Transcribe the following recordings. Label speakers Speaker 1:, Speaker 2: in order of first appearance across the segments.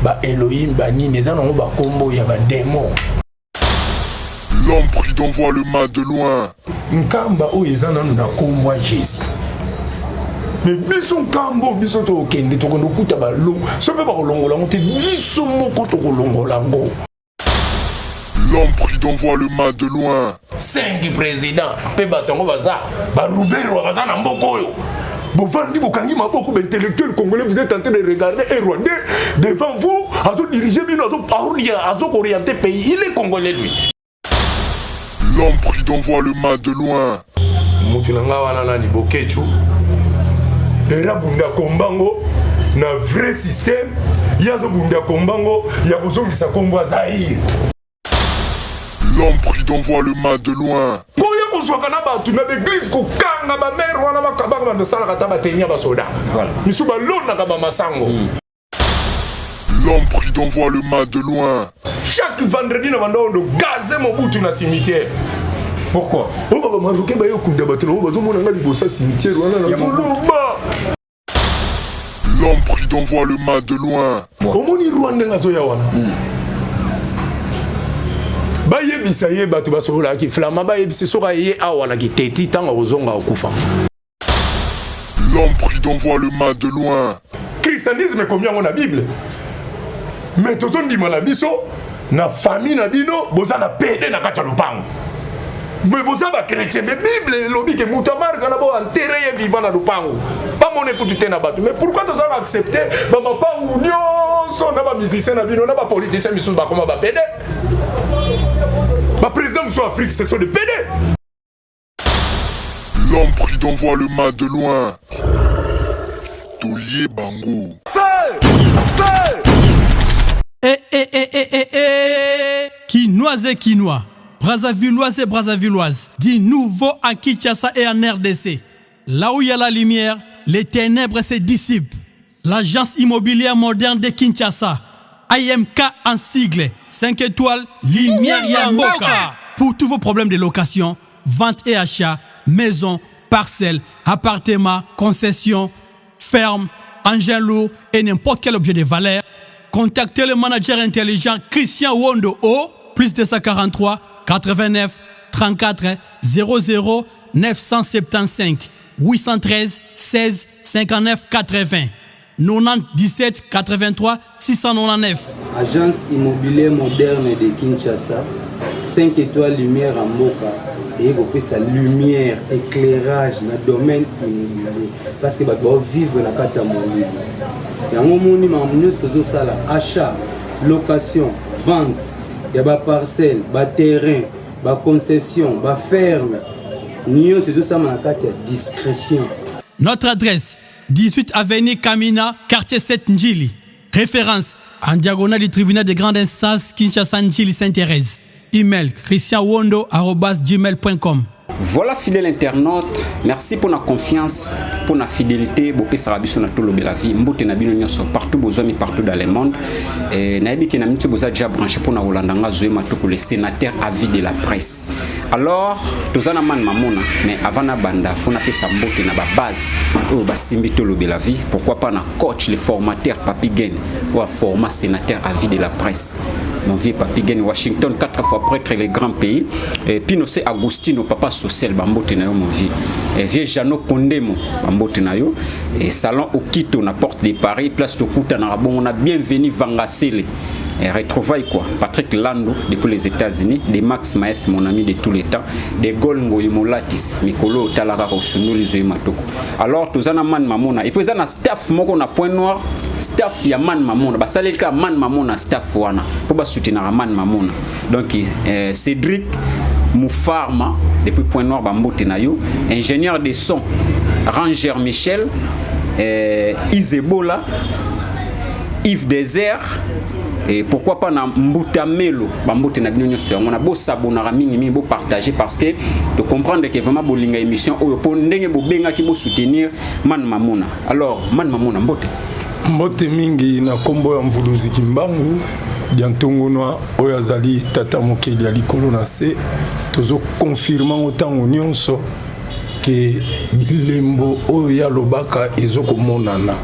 Speaker 1: ba Elohim bani neza nango ba kombo ya ba démon.
Speaker 2: L'homme prudent voit le mal de loin.
Speaker 1: Nkamba o ezana na kombo Jésus. Mais biso nkambo biso to okende to kono kuta ba lo. So pe ba kolongola ngote biso moko to kolongola ngo.
Speaker 2: L'homme prudent voit le mal de loin.
Speaker 1: 5 présidents pe batongo baza ba Roubert baza na mboko yo. Bovandi bokangi maboko intellectuel congolais, vous êtes en train de regarder un Rwandais devant vous, à tout diriger bien, à tout orienter pays. Il est congolais lui.
Speaker 2: L'homme prudent voit le mal de loin.
Speaker 1: Moutunanga wana ni bokechu. Era bunda kombango na vrai système. Yazo bunda kombango ya kozongisa kombo Zaïre.
Speaker 2: L'homme prudent voit le mal de loin.
Speaker 1: Kozwaka na batu na l'église kokanga ba mère wana bakabanga na sala kata batenya ba soda. Voilà. Misu ba lona ka ba masango.
Speaker 2: L'homme prudent voit le mal de loin.
Speaker 1: Chaque vendredi na bando de gazer Mobutu na cimetière. Pourquoi? On va maroquer ba yokunda batelo ba zo mona nga libosa cimetière wana na Kolomba.
Speaker 2: L'homme prudent voit le mal de loin.
Speaker 1: Omoni Rwanda ngazo ya wana. Bayebisa ye bato basola ki flama bayebisa soka ye awana ki teti tanga ozonga okufa.
Speaker 2: L'homme prudent voit le mal de loin.
Speaker 1: Christianisme combien on a Bible. Mais tozo ndima na biso na famille na bino boza na pede na kata lupango. Mais boza ba chrétien mais Bible lobi ke mutamar kana bo enterrer vivant na lupango. Pas mon écoute na bato. Mais pourquoi tozo accepter ba mapango nyonso na ba musicien na bino na ba politicien misu ba koma ba pede. Ma président de Afrique, ce sont des PD.
Speaker 2: L'homme prudent voit le mal de loin. Tolier Bango.
Speaker 3: Quinoise et quinois, Brazzavilloise et Brazzavilloise, du nouveau à Kinshasa et en RDC. Là où il y a la lumière, les ténèbres se dissipent. L'agence immobilière moderne de Kinshasa, IMK en sigle, 5 étoiles, Lumière Yamboka. Pour tous vos problèmes de location, vente et achat, maison, parcelles, appartements, concessions, fermes, engins lourds et n'importe quel objet de valeur, contactez le manager intelligent Christian Wondo au plus 243 89 34 00 975 813 16 59 80 90 17 83 699.
Speaker 4: Agence immobilière moderne de Kinshasa, 5 étoiles lumière en Moka. Et vous sa lumière, éclairage dans le domaine immobilier. Parce que vous vivre dans la carte immobilière. Il y a un moment où achat, location, vente, il y a des parcelles, des terrains, des concessions, des fermes. Nous avons la carte discrétion.
Speaker 3: Notre adresse 18 avenue Kamina, quartier 7 Njili. Référence en diagonale du tribunal de grande instance Kinshasa Njili Sainte-Thérèse. Email christianwondo@gmail.com.
Speaker 5: Voilà, fidèle internaute, merci pour la confiance, pour la fidélité, pour que na tout le la vie, mbote na bino nyonso partout besoin partout dans le monde. Et naïbi ke na mitu boza déjà branché pour na Holandanga zoé matuko le sénateur à vie de la presse. Alors, tozana man mamona, mais avant na banda, faut na pesa mbote na ba base, ou ba simbi tout le la vie, pourquoi pas na coach le formateur Papi Gen ou format sénateur à vie de la presse. Mon vieux Papi Gen Washington 4 fois prêtre les grands pays. Et puis nous c'est Agustino papa social bambote na yo mon vieux. Et vieux Jano Kondemo bambote na yo. Et salon Okito na porte de Paris place de Kuta na bon on a bienvenu Vangasele. Et retrouvailles quoi. Patrick Lando depuis les États-Unis, des Max Maes mon ami de tous les temps, des Golngo Yomolatis, Mikolo Talara Osunu les Matoko. Alors tozana man mamona et puis na staff moko na point noir, staff ya man mamona, ba salelka man mamona staff wana. Pour ba soutenir man mamona. Donc Cédric Moufarma depuis point noir bambote na yo, ingénieur de son Ranger Michel, Isebola, Yves Désert. Et pourquoi pas na Mbutamelo, bambote na bino nyonso on a beau s'abonner mingi beau partager parce que de comprendre que vraiment bolinga émission o po ndenge bo benga ki bo soutenir man mamona. Alors man mamona mbote
Speaker 1: mbote mingi na kombo ya mvuluzi kimbangu diantongo noa oyo azali tata mokeli ya likolo na se tozo confirmer otango nyonso ke bilembo oyo ya lobaka ezoko monana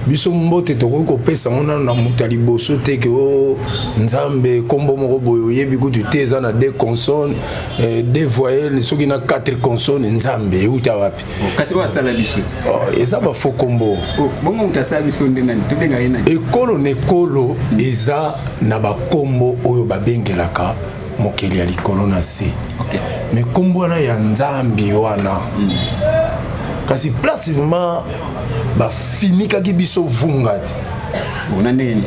Speaker 1: biso mbote tokoki kopesa ngona na mutali boso te ke o nzambe kombo moko boyo yebi kutu te eza na 2 consonnes 2 voyelles soki na 4 consonnes nzambe euta wapi
Speaker 5: kasi wa sala biso
Speaker 1: eza ba faux kombo
Speaker 5: bongo mutasa biso ndena tobenga yena
Speaker 1: ekolo na ekolo eza na ba kombo oyo babengelaka mokeli ya likolo na se mais kombo wana ya nzambi wana kasi place vraiment bafinikaki biso vungati
Speaker 5: bona nini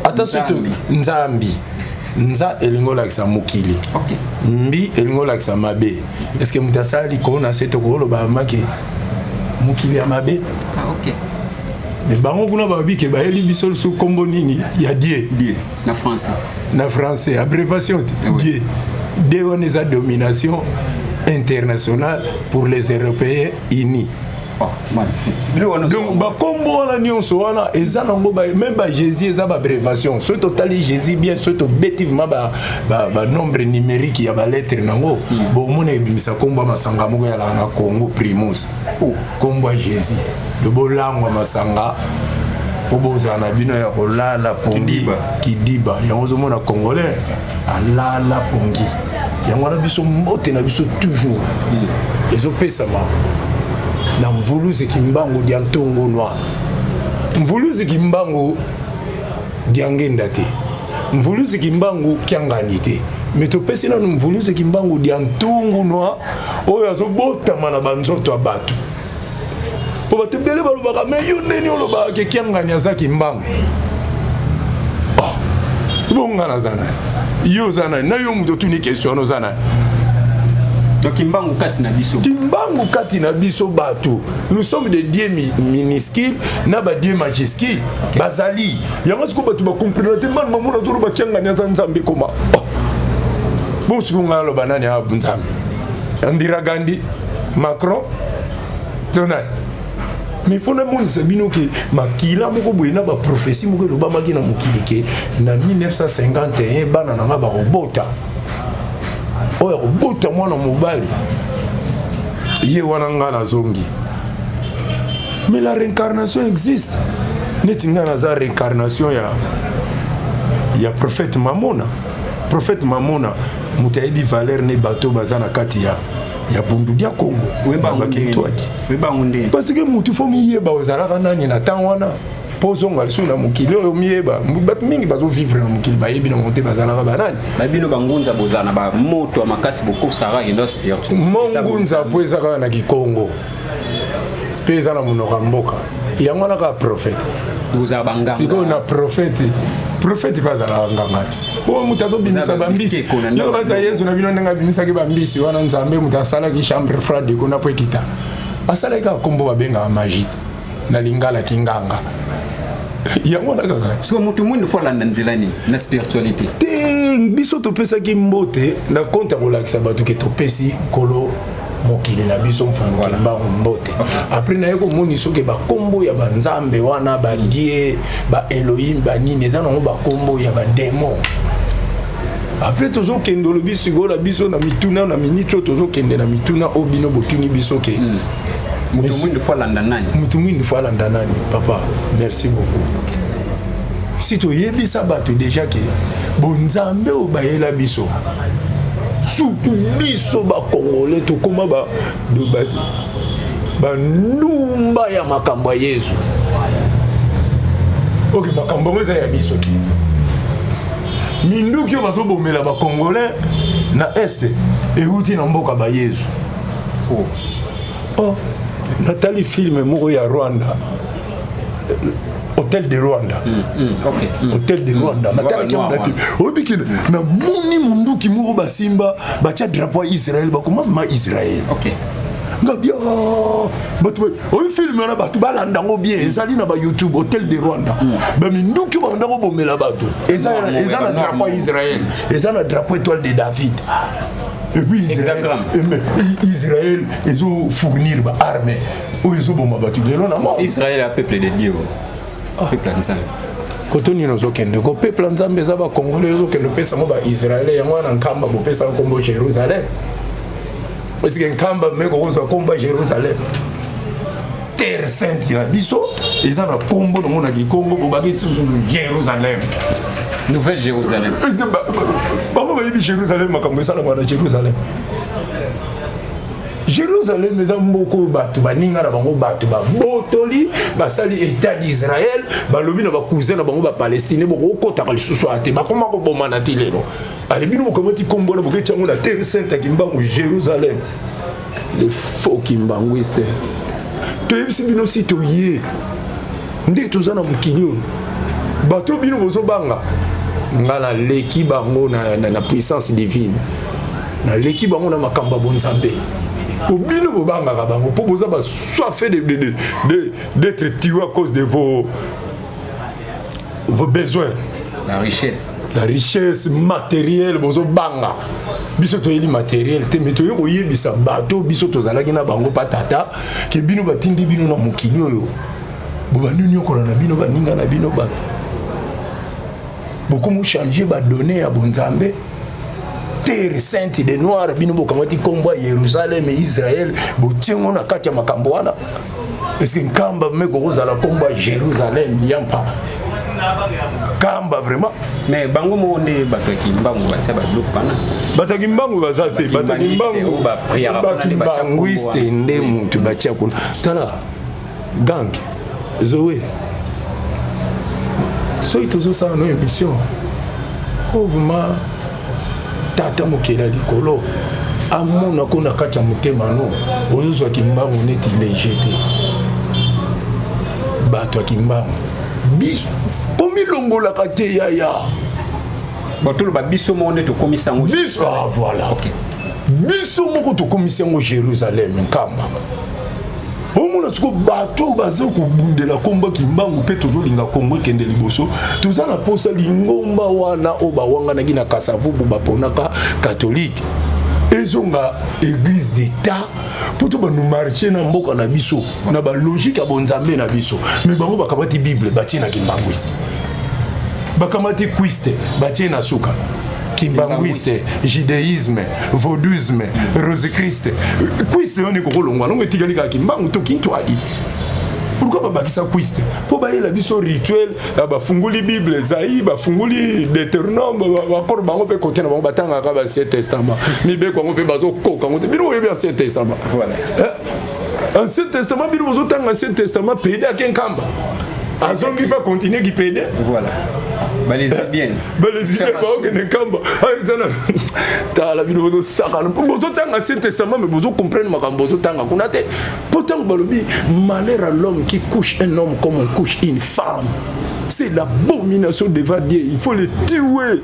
Speaker 1: ata soto nzambi nza elingo lakisa mokili mbi elingo lakisa mabe est-ce que mutasala likolo na se tokoloba make mokili ya mabe mais bango kuna babike bayeli biso so kombo nini ya die na français abréviation die de on eza domination internationale pour les Européens unis. Donc bakombo wana nyonso wana eza nango même ba Jésus eza ba abréviation so totali Jésus bien so to bétivement ba nombre numérique ya ba lettre nango bo mona ebimisa kombo masanga moko ya la na Congo primus kombo Jésus de bolangwa masanga po bozana bino ya kolala pongi kidiba yango zo mona congolais alala pongi yango na biso mbote na biso toujours ezopesa ma na mvuluzi kimbangu dia ntongo noir mvuluzi kimbangu dia ngenda te mvuluzi kimbangu kyangani te mais topesi na mvuluzi kimbangu dia ntongo noir oyo azobotama na banzoto abatu po batembele balobaka me yo ndeni olobaka ke kyangani aza kimbangu bongana zana yo zana na yo muto tuni question no zana
Speaker 5: donc kimbangu kati na biso bato nous sommes des dieux minuscules na ba dieux majuscules bazali yango siko bato ba comprendre te man mamona to ba kyanga nya nzambe koma bon siko ngalo banani ya nzambe Indira Gandhi Macron Donald mais il faut que nous sachions que makila moko boye na ba prophétie moko loba maki na mokili ke na 1951 bana na ba robota oyo robota mwana mobali ye wana nga na zongi mais la réincarnation existe neti nga na za réincarnation ya prophète Mamona mutayebi valeur ne bato bazana kati ya bundu dia Congo parce que mutu fo miyeba ozalaka nani na temps wana pozonga lisuna mukili oyo miyeba bat mingi bazo vivre na mukili bayebi na monte bazalaka banani babino bangunza bozana ba moto makasi boko sara endo spirituel
Speaker 1: mongunza po ezaka na Kikongo peza na monoko mboka yango na ka prophète
Speaker 5: uza banganga
Speaker 1: siko na prophète bazala nganga bo mutato binisa bambisi yo baza Yesu na bino ndanga binisa ke bambisi wana nzambe mutasala ki chambre froide ko na po ekita asala ka kombo babenga magie na lingala kinganga yango na kaka
Speaker 5: siko mutu mwindu folanda nzilani na spiritualité
Speaker 1: biso topesa ki mbote na compte relaxa bato ke topesi kolo mokili na biso mfungo mbango mbote après na yeko moni soke ba kombo ya banzambe wana ba die ba Elohim ba nini eza nango ba kombo ya ba démon après tozo kendo lo biso gola biso na mituna na minito tozo kende na mituna obino botuni biso ke
Speaker 5: mutu mwindu folanda nani papa merci beaucoup si to yebisa bato déjà ke bonzambe obayela biso surtout biso ba Congolais to koma ba numba ya makambo ya Yesu ok makambo ngeza ya biso minduki yo bazo bomela ba Congolais na este euti na mboka ba Yesu natali film moko ya Rwanda Hôtel de Rwanda. Hôtel de Rwanda. Natala ki on a pu. Obikile na moni munduki moko basimba bacha drapeau Israël bakoma ma Israël. OK.
Speaker 1: Ngabia batu o film na batu balanda ngo bien ezali na ba YouTube Hôtel de Rwanda. Ba minduki banda ko bomela batu. Eza na drapeau Israël. Eza na drapeau étoile de David. Et puis Israël ils ont fournir ba armée. Ou ils ont bomba batu le na mort.
Speaker 5: Israël est peuple de Dieu. Peuple nzambe
Speaker 1: kotoni nozokende ko peuple nzambe za ba Congolais zokende pesa mo ba Israël yango na nkamba bo pesa kombo Jérusalem parce que nkamba meko konza komba Jérusalem terre sainte ya biso eza na kombo namonaki kombo bobaki susu Jérusalem.
Speaker 5: Nouvelle Jérusalem.
Speaker 1: Est-ce que bango bayebi Jérusalem makambo esalama na Jérusalem? Jérusalem eza moko bato baninga na bango bato babotoli basali état d'Israël balobi na bakousin na bango bapalestine bokokotaka lisusu ate bakoma kobomana te lelo alebino bokamati kombo na boketia yango na terre sainte ya kimbangu Jérusalem. Le faux kimbanguiste toyebisi bino si toye nde toza na mokili oyo bato bino bozobanga nga na leki bango na puissance divine na leki bango na makambo ya bonzambe bino bobangaka bango mpo boza basoife d'être tué à cause de vos besoins. La richesse matérielle bozobanga biso toyeli matériel te mais toyei koyebisa bato biso tozalaki na bango patata ke bino batindi bino na mokili oyo bobandi nyokola na bino baninga na bino bato bokomo changer badonné ya bonzambe terre sainte de noir bino bokamati kombo ya Yerusalem et Israël botiengo na kati ya makambo wana est-ce que nkamba meko kozala kombo ya Jérusalem yampa kamba vraiment
Speaker 5: mais bango monde bato kimbangu batia ba bloc pana
Speaker 1: bato kimbangu bazate bato kimbangu ba kimbanguiste nde mutu batia kuna tala gang Zoé soki tozosala no émission pauvement tata mokela likolo amona ko na kati ya motema no ozozwa kimbangu neti léger te bato ya kimbangu biso pomilongolaka te yaya
Speaker 5: batolo ba biso monde to komisa ngo
Speaker 1: biso voilà
Speaker 5: OK
Speaker 1: biso moko to komisa ngo Jérusalem nkamba omona tuko bato baza kobundela komba kimbangu pe tozolinga kombo kende liboso toza na posa lingomba wana oba wanga na gina kasavubu baponaka catholique ezonga église d'état poto banu marcher na mboka na biso na ba logique ya bonzambe na biso mais bango bakamati bible batie na kimbanguiste bakamati kwiste batie na suka kimbanguiste judaïsme vaudouisme rosichriste kwiste on est kolongwa non etikali ka kimbangu to kinto adi pourquoi babakisa kwiste po bayela biso rituel bafunguli bible zaï bafunguli Deutéronome bakor bango pe côté na bango batanga ka ba Ancien Testament ni be ko pe bazo koka ngote bino yebi Ancien Testament voilà Ancien Testament bino bazo tanga Ancien Testament pédé à kenkamba azongi pas continuer qui pédé
Speaker 5: voilà balezi bien
Speaker 1: ba okene kamba ayizana tala bino bozo saka bozo tanga Ancien Testament mais bozo comprendre makambo bozo tanga kuna te pourtant balobi malheur à l'homme qui couche un homme comme on couche une femme c'est l'abomination devant Dieu il faut les tuer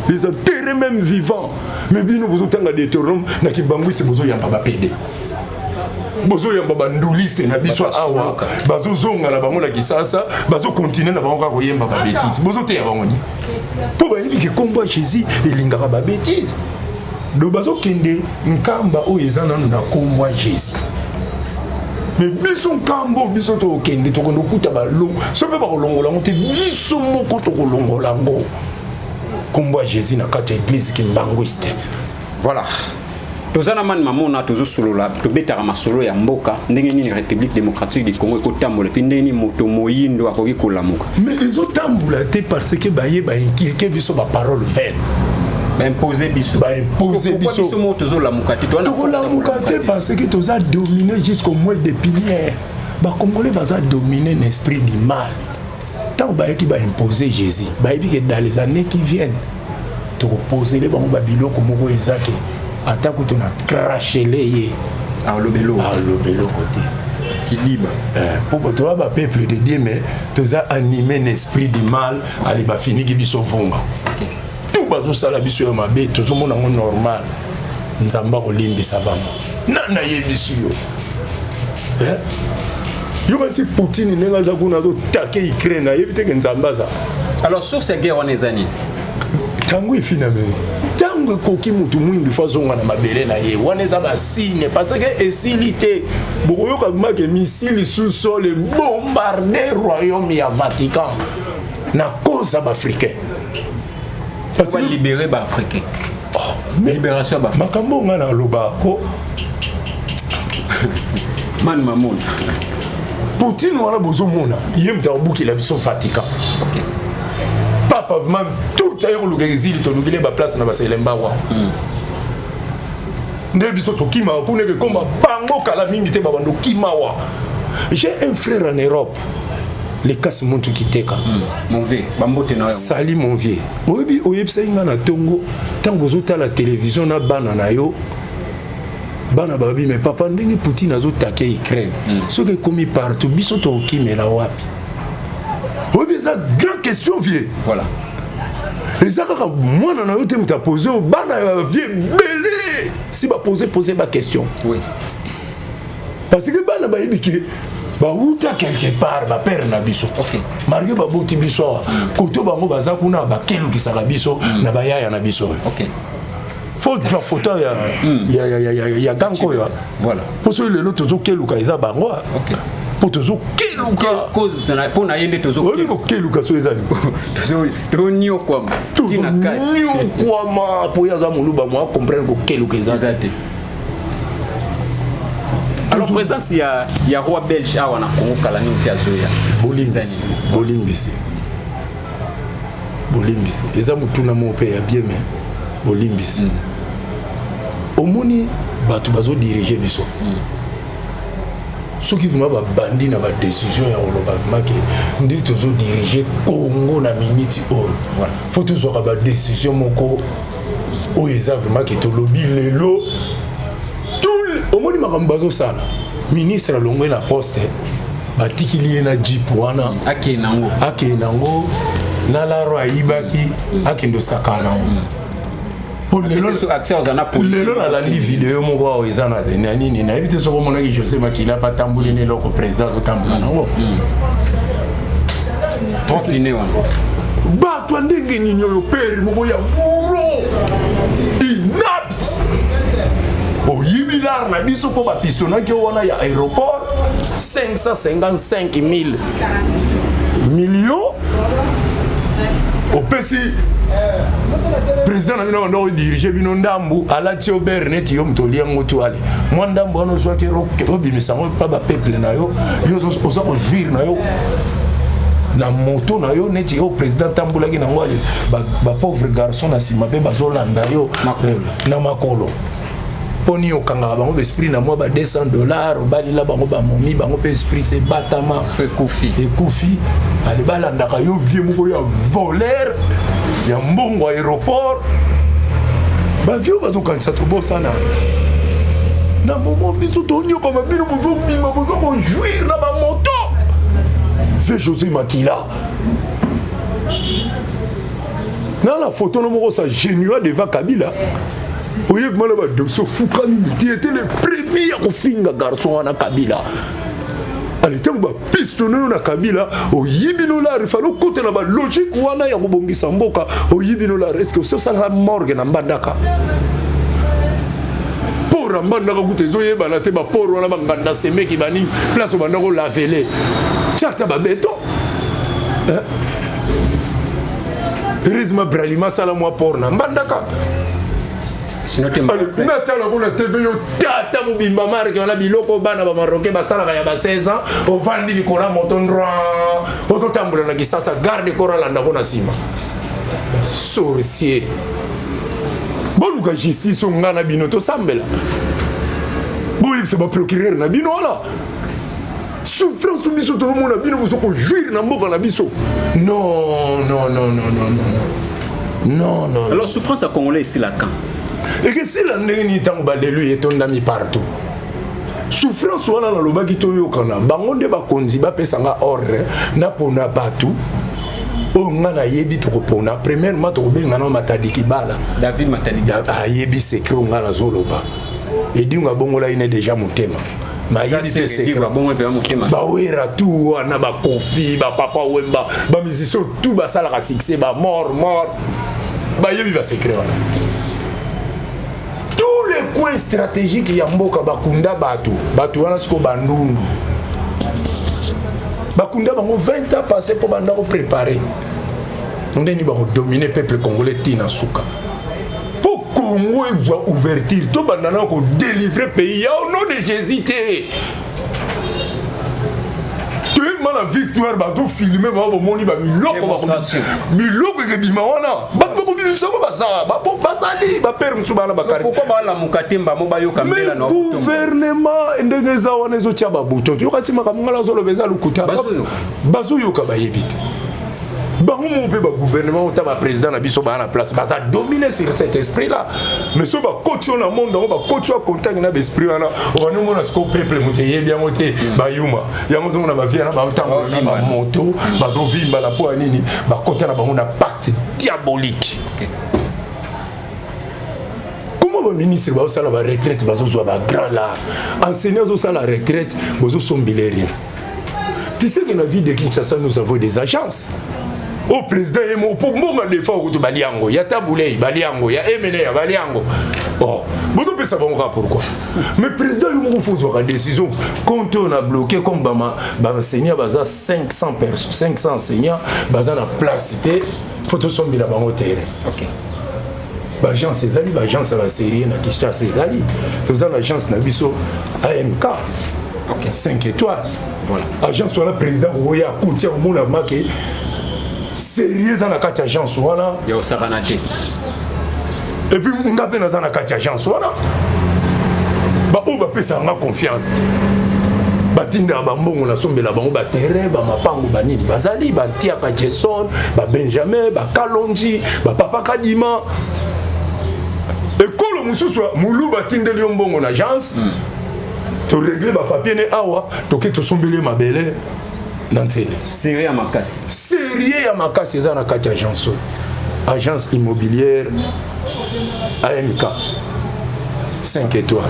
Speaker 1: les enterrer même vivants mais bino bozo tanga Deutéronome na kimbanguisi bozo yamba ba pédé bozo yamba banduliste na biso awa bazo zonga na bango na kisasa bazo continuer na bango ka koyemba ba bêtise bozo te ya bango ni po ba yebi ke kombo Jésus elingaka ba bêtise do bazo kende nkamba o ezana na kombo Jésus mais biso nkambo biso to kende to kondo kuta ba longo so pe ba kolongola ngote biso moko to kolongola ngo kombo Jésus na kati église kimbanguiste
Speaker 5: voilà. Tozana man mamona tozo solola to betara masolo ya mboka ndenge nini République démocratique du Congo ekotambola pe ndenge ni moto moyindo akoki kolamuka
Speaker 1: mais ezotambola te parce que baye ba inculquer biso ba parole vaine
Speaker 5: ba imposer biso biso moto tozo lamuka te to na
Speaker 1: parce que toza dominer jusqu'au moelle de pilière ba congolais baza dominer l'esprit du mal tant ba qui ba imposer Jésus ba yebi que dans les années qui viennent to reposer les bango babilo komoko ezake attaque où tu as craché les
Speaker 5: à l'obélo
Speaker 1: côté
Speaker 5: qui libre
Speaker 1: pour toi le peuple de Dieu mais tu as animé l'esprit du mal à les finir qui sont vunga tout bazo sala biso ya mabe tout le monde est normal nzamba olimbisa bango nana yebisu yo yo kasi Poutine nenga za kuna do take Ukraine yebite ke nzamba za
Speaker 5: alors sur ces guerres on est années
Speaker 1: tango finame tango koki mutu mwindu fazonga na mabele na ye wana za ba signe parce que esilité boyo ka make missile sous-sol et bombarder royaume ya Vatican na cause africaine
Speaker 5: parce que libérer ba africain libération ba
Speaker 1: makambo ngana loba ko
Speaker 5: man mamon
Speaker 1: Poutine wana bozomona ye muta obukila biso Vatican.
Speaker 5: OK.
Speaker 1: Papa vraiment tout ailleurs le exil to lugile ba place na baselemba wa. Nde biso to kima pour ne que comme pango kala mingi te babando kimawa. J'ai un frère en Europe. Les cas montent qui teka.
Speaker 5: Mon vieux, bambote na yo.
Speaker 1: Sali mon vieux. Oyebi oyebisa inga na tongo tant bozota la télévision na bana na yo. Bana babi mais papa ndenge Poutine azotake Ukraine. Ce qui est commis partout biso to kimela wapi. Oyebi ça grande question vieux.
Speaker 5: Voilà.
Speaker 1: Et ça quand moi na yo te mta poser bana vieux belé. Si ba poser ba question.
Speaker 5: Oui.
Speaker 1: Parce que bana ba yebiki ba uta quelque part ba père na biso.
Speaker 5: OK.
Speaker 1: Mario ba boti biso. Koto bango baza kuna ba kelu ki saka biso na ba yaya na biso.
Speaker 5: OK.
Speaker 1: Faut la photo ya ganko ya.
Speaker 5: Voilà.
Speaker 1: Pour ceux les autres tozo kelu ka eza bango.
Speaker 5: OK.
Speaker 1: Pour tozo kelu ka
Speaker 5: cause ça pour na yende tozo
Speaker 1: kelu ka so ezali.
Speaker 5: Tozo nio kwa. Tina kati.
Speaker 1: Nio kwa ma pour ya za muluba moi comprendre ko kelu ka ezali.
Speaker 5: Alors présence il y a roi belge à wana Congo kala ni utazoya.
Speaker 1: Bolimbisi. Eza mutuna mo pe ya bien mais Bolimbisi. Omoni batu bazo diriger biso. Ceux qui vont ba bandi na ba décision ya oloba vraiment que ndi tozo diriger Congo na minute o. Voilà. Faut tozo ba décision moko o eza vraiment que to lobby lelo. Omoni makambazo sala ministre longwe na poste batikili na jeep wana akenango na la roi ibaki akendo sakana pour lelo na landi vidéo moko eza na nini na ebite soko mona ki José Makila pa tambule ne loko président zo tambula nango
Speaker 5: trop liné wana
Speaker 1: ba to ndenge nini yo père moko ya muro inapt Oyibilar na biso po ba pistonnaki wana ya aéroport 555 000 millions au pesi président na bino ndo diriger bino ndambu alati obernet yo mtoli yango to ale moi ndambu ano swaki obimisa ngo pa ba peuple na yo oza ko jouir na yo na moto na yo neti yo président tambulaki na ngwali ba pauvre garçon na sima pe bazolanda yo na makolo poni okanga bango esprit na moi ba $200 balila bango ba momi bango pe esprit c'est batama
Speaker 5: c'est
Speaker 1: kufi ali balanda ka yo vie moko ya voleur ya mbongo aéroport ba vieux bazo kanisa to bosana na momo biso to nyoko mabino bozo bima bozo ko jouir na ba moto fait José Makila na la photo no moko sa génua devant Kabila. Oyev malaba dosso Fukami qui était le premier à finga garçon na Kabila. Ali tamba pistonné na Kabila o yibino la rifalo côté na ba logique wana ya kobongisa mboka o yibino la est-ce que ça la morgue na mbandaka. Pour mbandaka kutezo yeba na te ba pour wana banganda semeki bani place bandako lavele. Tata ba béton. Heureusement Bralima sala moi pour na mbandaka.
Speaker 5: Sinon tu
Speaker 1: natala kuna TV yo tata mubimba marque on a biloko bana ba marocain ba sala ya ba 16 ans o vandi likola moto ndra o to tambula na kisasa garde korala ndako na sima sorcier boluka justice ngana bino to sambela boyib se ba procureur na bino wala souffrance biso to mona bino boso ko jouir na mboka na biso non.
Speaker 5: Alors souffrance à Congolais ici là quand
Speaker 1: et que si la neni tango badelu et ton ami partout souffrance wana na lobaki to yokana bango nde bakonzi bapesanga ordre na pona batu o ngana yebi to pona premièrement to benga na Matadi Kibala
Speaker 5: David Matadi
Speaker 1: yebi secret ngana zoloba et dinga bongo la ine déjà motema ma yebi pe secret
Speaker 5: bongo pe motema
Speaker 1: ba wera tout wana ba confi ba papa wemba ba musicien tout ba sala ka succès ba mort ba yebi ba secret wana tous les coins stratégiques ya mboka bakunda batu wana siko bandundu bakunda bango 20 ans passé pour banda ko préparer ndeni ba dominer peuple congolais tina suka pour Congo voit ouverture to banda na ko délivrer pays au nom de Jésus. tellement la victoire bato filmer ba bomoni ba biloko ke bima wana bato ko bimisa ba ça ba bazali ba père musubana ba kari
Speaker 5: pourquoi ba la mukatemba mo ba yoka mbela na
Speaker 1: gouvernement ndenge za wana zo tia ba buto yo kasi makamngala zo lobeza lukuta bazo yoka ba yebite ba mon pe ba gouvernement ta ba président na biso ba na place ba ça dominer sur cet esprit là mais so ba coach na monde ba coach wa contact na esprit wana on va nous ko peuple muteye bien moté ba yuma ya mozo na ba via na ba tango ba moto ba do vimba la po nini ba kota na ba na pacte diabolique. Comment ba ministre ba sala ba retraite ba zo ba grand là enseignants zo sala retraite bozo sombilerie. Tu sais que dans la vie de Kinshasa nous avons des agences. Au président et mon pour moi des fois au Baliango, il y a Taboulé, Baliango, il y a Emene, Baliango. Bon, vous pouvez savoir pourquoi. Mais le président il faut avoir une décision. Quand on a bloqué comme bama enseignant baza 500 personnes, 500 enseignants baza na place cité photo sombi la bango terrain. OK. L'agence Césali, l'agence à la série na Kinshasa Césali. Tous en agence na biso AMK. OK, 5 étoiles. Voilà. Agence soit le président Oya Koutia au monde marqué sérieux dans la carte agence voilà.
Speaker 5: Yo saranate.
Speaker 1: Et puis on a dans la carte agence voilà. Ba on va pesa nga confiance. Ba tinda ba mbongo na sombe la bango ba terrain ba mapango ba nini bazali ba tia ka Jason, ba Benjamin, ba Kalonji, ba Papa Kadima. Et quand le mususu mulu ba tinda li mbongo na agence. To régler ba papier ne awa to ke to sombele mabele nantele
Speaker 5: sérieux à makasi
Speaker 1: sérieux à makasi za na kati agence agence immobilière AMK 5 étoiles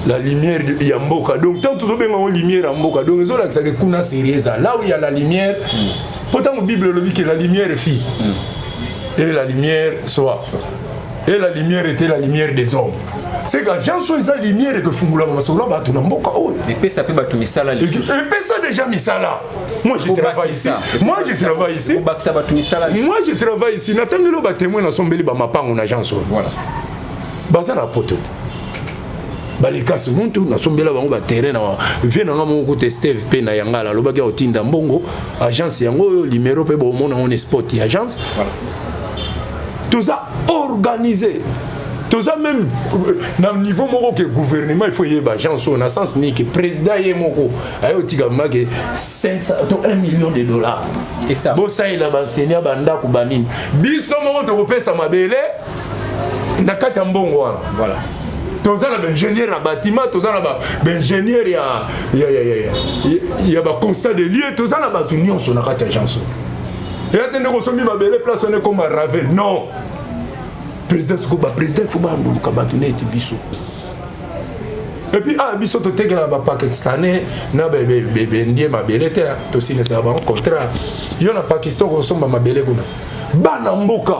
Speaker 1: la lumière de Yamboka donc tant tout bien en lumière Yamboka donc ils ont là que ça que kuna sérieux là où il y a la lumière pourtant la Bible le dit que la lumière est fille et la lumière soit et la lumière était la lumière des hommes. C'est que gens sont la lumière que fungula masolo ba tu namboka o.
Speaker 5: Et puis ça peut ba tu misala les.
Speaker 1: Et puis ça déjà misala. Moi je travaille ici. Moi je travaille ici. Moi je travaille ici. Natangelo ba témoin na sombeli ba mapango na agence. Voilà. Bazana poto. Ba les cas muntu na sombela bango ba terrain na vient na mo ko tester FP na yangala lo ba ki otinda mbongo agence yango numéro pe bo mona on spot agence. Voilà. Tout ça organisé. Tout ça même dans le niveau que le gouvernement il faut y avoir agence on a sens ni que président y est moko ayo tika make 1 million de dollars et ça bon ça il a enseigné banda ku banini biso moko to pesa mabele na kati mbongo wana voilà tous ça la ingénieur à bâtiment tous ça la ingénieur il y a ba constat de lieu tous ça la ba union sur na kati agence et attendez qu'on somi mabele place on est comme Ravel non président il faut pas nous kabatune et biso et puis biso to tegela ba pakistanais na bébé ndie mabele te to signer ça ba contrat yo na Pakistan ko somba mabele kuna bana mboka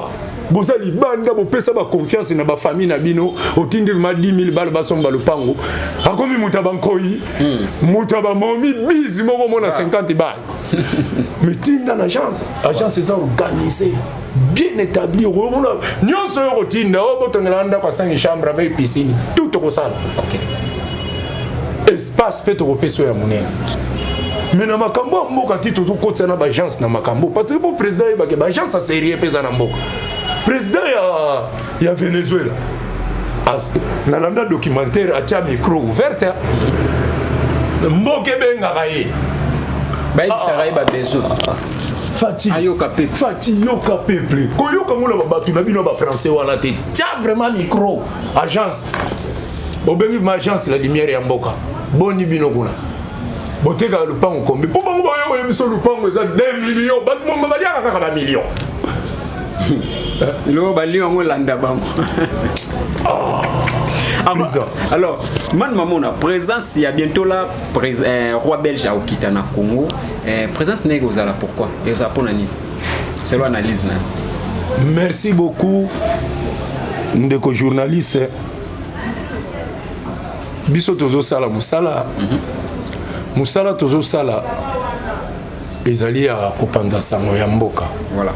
Speaker 1: bozali banda bo pesa ba confiance na ba famille na bino otindi ma 10 000 balles ba somba lupango akomi mutaba nkoi mutaba momi bizi moko mona 50 balles mais tinda na agence c'est organisé bien établi nous sommes routine kwa 5 chambres avec piscine tout au salle OK espace fait au peso ya monene mais na makambo mboka ti tozo kotsa na ba agence na makambo parce que pour président ba agence ça sérieux pesa na mboka président ya Venezuela na landa documentaire a tia micro ouverte mboke benga kaye
Speaker 5: ba isarai ba bezo
Speaker 1: Fati yoka peuple koyoka ngula babatu na bino ba français wana te tia vraiment micro agence obengi ma agence la lumière ya mboka boni bino kuna boteka lupango kombi po bango bayo ebiso lupango eza 2 millions batu mo balia kaka ba millions
Speaker 5: lo balio ngolanda bango alors man mamona présence il y a bientôt là roi belge au Kitana Congo présence négo zala pourquoi et za ponani c'est l'analyse là.
Speaker 1: Merci beaucoup ndeko journaliste biso tozo sala musala musala tozo sala ezali ya kopanza sango ya mboka
Speaker 5: voilà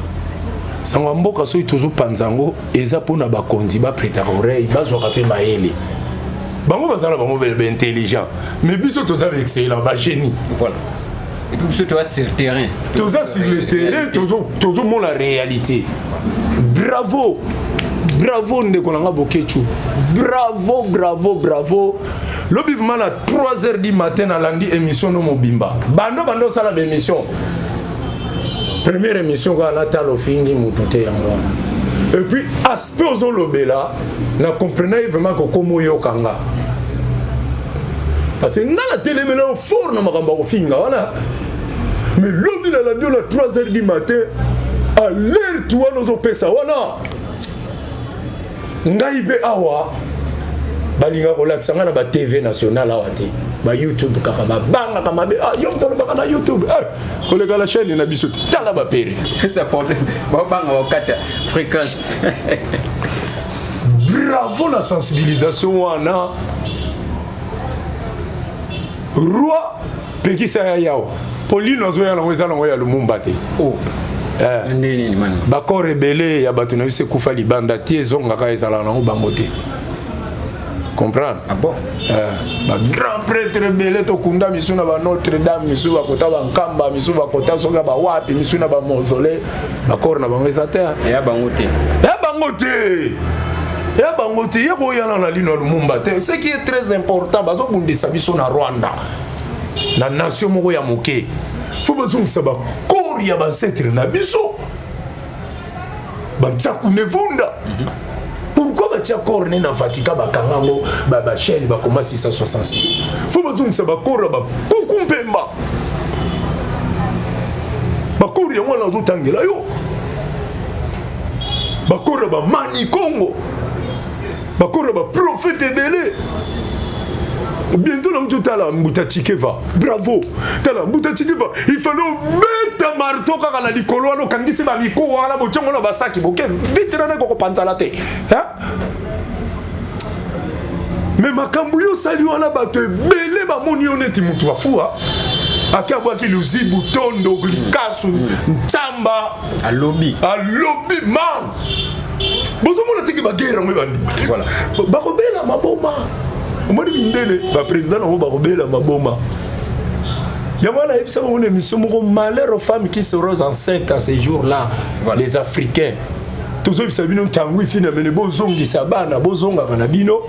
Speaker 1: sango mboka soki tozo panzango eza pona bakonzi ba prêter oreille bazwaka pe maele bango bazala bango intelligent mais biso toza excellent ba génie
Speaker 5: voilà et puis biso toza sur le terrain
Speaker 1: toza sur le terrain tozo mon la réalité bravo bravo ndeko nanga Bokechu bravo lobi vraiment à 3h du matin na lundi émission no mobimba bando sala émission première émission quand on a talo fingi mutute yango et puis aspect aux lobela na comprenez vraiment que comme yo kanga parce que na la télé maintenant fort na makamba ko finga wana mais lobi na lundi à 3h du matin à l'heure toi nos pesa wana ngai be awa balinga kolakisanga na ba TV national awa te ba YouTube kaka babanga kama be yo tolo baka na YouTube kolega la chaîne na biso tala ba pere
Speaker 5: c'est problème ba banga wakata fréquence
Speaker 1: bravo la sensibilisation wana roi pekisa ya yao Pauline ozoya na weza na ya Lumumba te
Speaker 5: oh nini man
Speaker 1: bako rebelle ya bato na bise kufa libanda tie zonga ka ezala na bango te comprendre
Speaker 5: ah bon
Speaker 1: ba grand prêtre rebelle to kunda misuna ba Notre Dame misu ba kota ba nkamba misu ba kota soka ba wapi misuna ba mausolée ba corps na bango ezata
Speaker 5: ya bango te
Speaker 1: ya ko yana na lino Lumumba te ce qui est très important bazo bundisa biso na Rwanda na nation moko ya moke faut bazongisa ba corps ya ba ancêtre na biso ba tsaku nevunda pourquoi ba tia corps na Vatican ba kangango ba chaîne ba koma 666 faut bazongisa ba corps ba kukumpemba ba corps ya mwana do tangela yo ba corps ba mani Congo ba corps ba prophète belé bientôt là où tu as la Mbuta Chikeva bravo tu as la Mbuta Chikeva il fallait mettre marteau kaka na likolo wana kangisi ba miko wala bochongo na basaki boke vite na ko panzala te hein mais makambu yo sali wana bato belé ba moni oneti mutu afua akabwa ki luzibu tondo glikasu ntsamba
Speaker 5: alobi
Speaker 1: man bozo mona tiki ba guerre ngwe bandi
Speaker 5: voilà
Speaker 1: ba kobela maboma omoni mindele ba président na ba kobela maboma yamana ebisa mon émission moko malheur aux femmes qui seront enceintes à ces jours-là voilà. Les Africains tozo bisa bino tangui fina mene bozongi sabana bozonga kana bino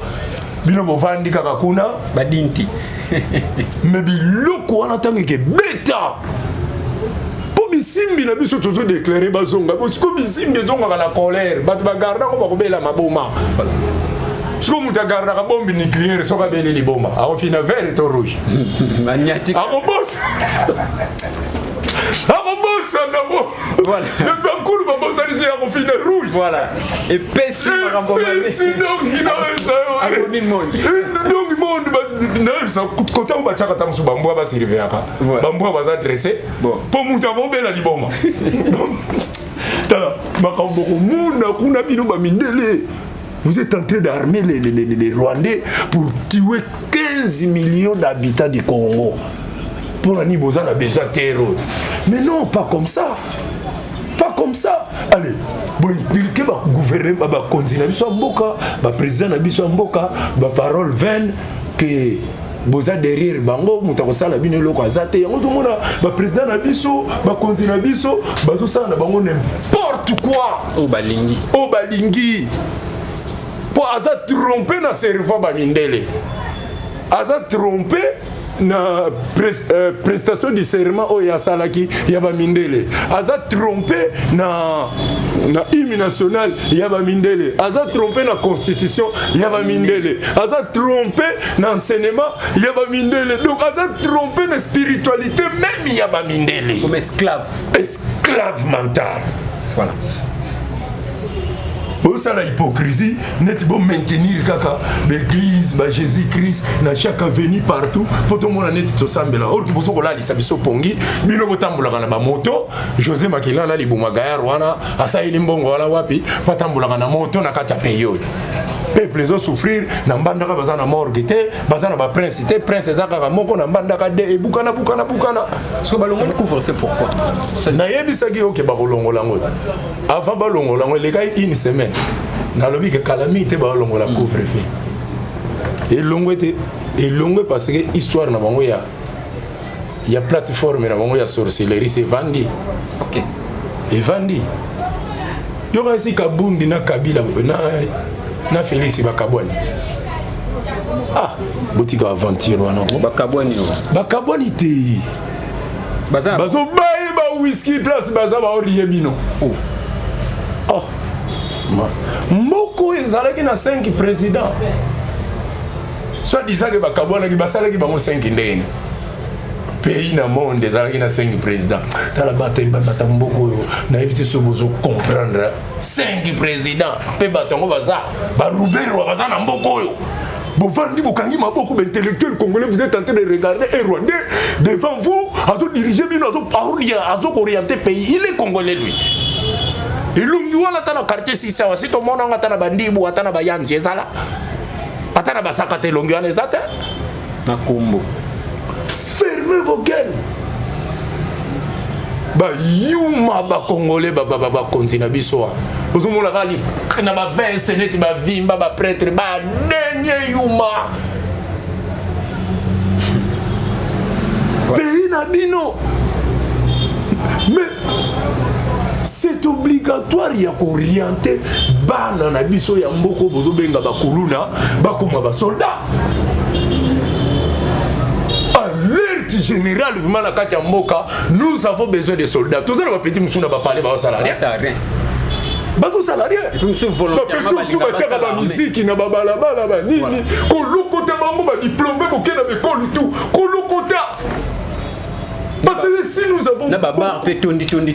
Speaker 1: bovandi kaka kuna
Speaker 5: badinti
Speaker 1: mais biloko wana tangi ke beta po bisimbi na biso tozo déclarer bazonga bosiko bisimbi zonga kana colère bato ba garda ko ba kobela maboma voilà. Si vous avez une bombe nucléaire, vous avez une bombe. On finit vert et rouge.
Speaker 5: Magnétique.
Speaker 1: Voilà. On finit rouge.
Speaker 5: Voilà. Et pessi.
Speaker 1: Donc, il monde. Quand on va faire attention, on va se réveiller. On va s'adresser. Pour nous avons bien la bombe. Vous êtes en train d'armer les Rwandais pour tuer 15 millions d'habitants du Congo. Pour la Niboza, on a besoin de terreur. Mais non, pas comme ça. Pas comme ça. Allez, le gouvernement va continuer. Le président Nabiso Mboka, la parole vaine que boza derrière bango mutakosala bino loko azate yango tomona ba président na biso ba continue biso bazo sala na bango n'importe quoi
Speaker 5: o balingi
Speaker 1: pour aza tromper na cerveau ba mindele aza tromper na prestation du serment o ya salaki ya ba mindele aza tromper na hymne national ya ba mindele aza tromper na constitution ya ba mindele aza tromper na enseignement ya ba mindele donc aza tromper na spiritualité même ya ba mindele
Speaker 5: comme esclave
Speaker 1: mental
Speaker 5: voilà.
Speaker 1: Pour ça la hypocrisie, net bon maintenir kaka l'église, Jésus-Christ dans chaque avenue partout pour tout le monde net tout ça là. Or qui boso ko la lisabiso pongi, bino botambola kana ba moto, José Makila na libumagaya Rwanda, asa ilimbongo wala wapi, patambola kana moto na kata peyo. Peuple zo souffrir na mbanda ka bazana morgue te, bazana ba prince te, prince zaka moko na mbanda ka de bukana.
Speaker 5: So balongo couvre-feu pourquoi?
Speaker 1: Na yebisaki OK ba kolongola ngo. Avant ba longola ngo le gars une semaine. Na lobi que calamité ba longola couvre-feu. Et longue parce que histoire na bango ya plateforme na bango ya sorcellerie c'est Vandi.
Speaker 5: OK.
Speaker 1: Et Vandi. Yo ka si Kabundi na Kabila na Félix Bakabwani. Ah, botika aventure wana ko. Bakabwani te. Bazo baye ba whisky place baza ba oriye bino. Oh. Moko ezalaki na 5 présidents. Soit disant que Bakabwana qui basala qui bango 5 ndene. Pays na monde ezalaki na 5 présidents. Tala bataille bata mboko na éviter ce bozo comprendre 5 présidents. Pe batongo baza ba Roubero baza na mboko yo. Bovandi bokangi maboko intellectuel congolais vous êtes en train de regarder un Rwandais devant vous à tout diriger bino à tout parler à tout orienter pays. Il est congolais lui. Ilungi wana tana quartier sisa wa sito mona nga tana bandibu atana bayanzi ezala atana basaka te longi wana ezate
Speaker 5: na kombo
Speaker 1: fermez vos gueules ba yuma ba congolais ba kontina biso ozo mona kali na ba veste net ba vimba ba prêtre ba denye yuma pays na bino mais c'est obligatoire ya orienter bana na biso ya mboko bozo benga bakuluna bakoma ba soldat. Alerte générale vraiment na kati ya mboka, nous avons besoin de soldats. Tous les petits musuna ba parler ba salarié.
Speaker 5: Ça rien.
Speaker 1: Bato salarié.
Speaker 5: Monsieur volontairement
Speaker 1: tout ba tiaka ba musique na ba balabala ba nini. Ko lokota bango ba diplômé ko kena be école tout. Ko lokota. Parce que si nous avons
Speaker 5: na baba pe tondi
Speaker 1: koya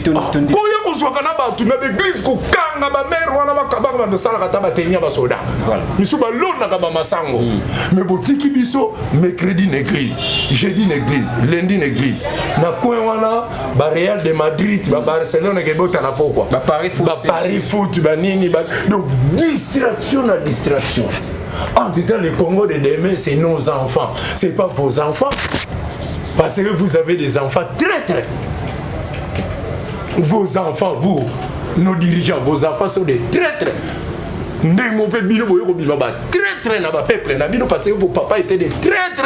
Speaker 1: kozwaka na bato na l'église kokanga ba mère wana bakabanga na sala kata batenya ba soda voilà misu ba lonaka ba masango mais botiki biso mercredi na église jeudi na église lundi na église na coin wana ba Real de Madrid ba Barcelone ke bota na pokwa
Speaker 5: ba Paris
Speaker 1: foot ba nini ba donc distraction na distraction. En tout cas le Congo de demain c'est nos enfants, c'est pas vos enfants. Parce que vous avez des enfants traîtres. Vos enfants, vous, nos dirigeants, vos enfants sont des traîtres. N'est-ce pas bien vous voyez comme traîtres dans le peuple, parce que vos papas étaient des traîtres.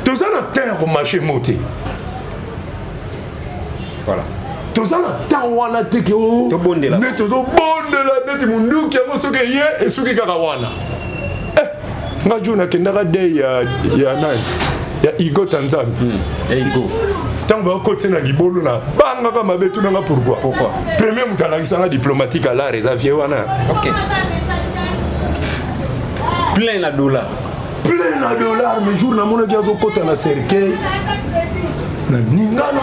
Speaker 1: Tout ça na terre au marché monté.
Speaker 5: Voilà.
Speaker 1: Tout ça na temps wana teke o.
Speaker 5: To bonde la.
Speaker 1: Mais to bonde la net mundu ki amoso ke ye et suki kakawana. Ngajuna kendaka day ya nani ya Igo Tanzania
Speaker 5: Igo
Speaker 1: tant ba côté na libolo na banga kama betu na pourquoi premier mutala kisanga diplomatique à la réserve wana
Speaker 5: OK plein na dollars mais jour
Speaker 1: na mona kiazo kota na cercueil na ningana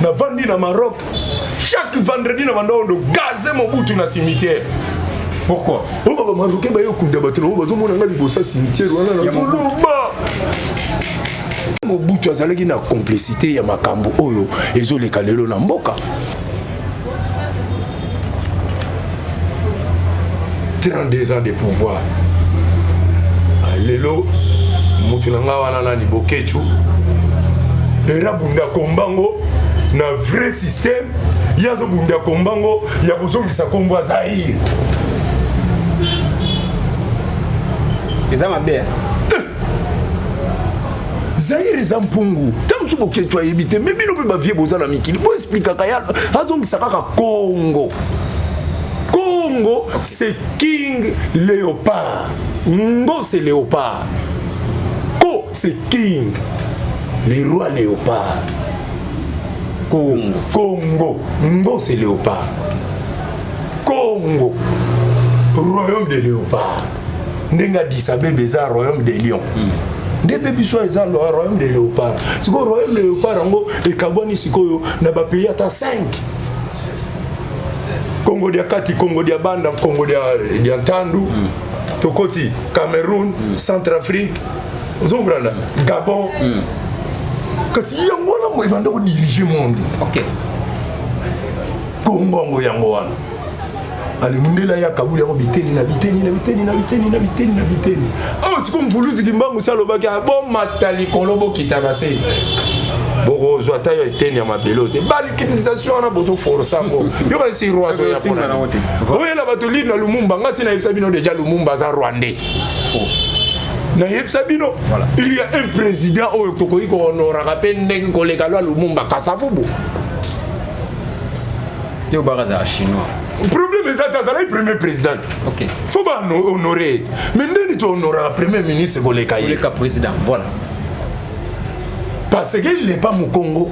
Speaker 1: na vandi na Maroc chaque vendredi na bando ndo gaze Mobutu na cimetière. Pourquoi? On va marocain ba yo kunda batelo on va mona nga libosa cimetière wana na Kolomba. Mobutu azalaki na complicité ya makambo oyo ezoleka lelo na mboka. 32 ans de pouvoir. Lelo mutu nanga wana na Libokechu. Era bunda kombango na vrai système yazo bunda kombango ya kozongisa kombo Zaire.
Speaker 5: Ezama bia
Speaker 1: Zaire eza mpungu tantu Bokechu ayebite mais bino pe ba vie boza na mikili bo expliquer kaya azongisa kaka Congo. Congo okay. C'est King Léopard. Ngo c'est Léopard. Ko c'est King. Le roi Léopard. Congo. Ngo c'est Léopard. Congo. Royaume de Léopard. Ndenga Disabebe eza royaume de lion. Ndebe biso eza royaume de Léopard. Siko royaume de Léopard ngo ekabwani sikoyo na ba pays ata 5. Congo dia Kati, Congo dia Banda, Congo dia Ntandu, Tokoti, Cameroun, Centrafrique, Zombrana, Gabon. Kasi yango na mo ibanda ko diriger monde.
Speaker 5: OK.
Speaker 1: Congo ngo yango wana. Ali mundela ya kabuli yango biteni. Oh, c'est comme voulu zikimbangu sa lobaki bon matali kolobo kitanase. boko zo ata yo eteni ya mabelo te balicinisation wana boto força ngo yo ba si roi zo ya pona oyo la bato lina Lumumba ngasi na yebisa bino déjà Lumumba za rwandais na yebisa bino il y a un président oyo tokoki ko honoraka pe ndenge koleka lwa Lumumba Kasavubu
Speaker 5: yo baraza chinois
Speaker 1: problème est ça le premier président
Speaker 5: OK
Speaker 1: faut pas honorer mais ndeni to honorer premier ministre koleka
Speaker 5: le président voilà
Speaker 1: parce qu'il n'est pas mon Congo.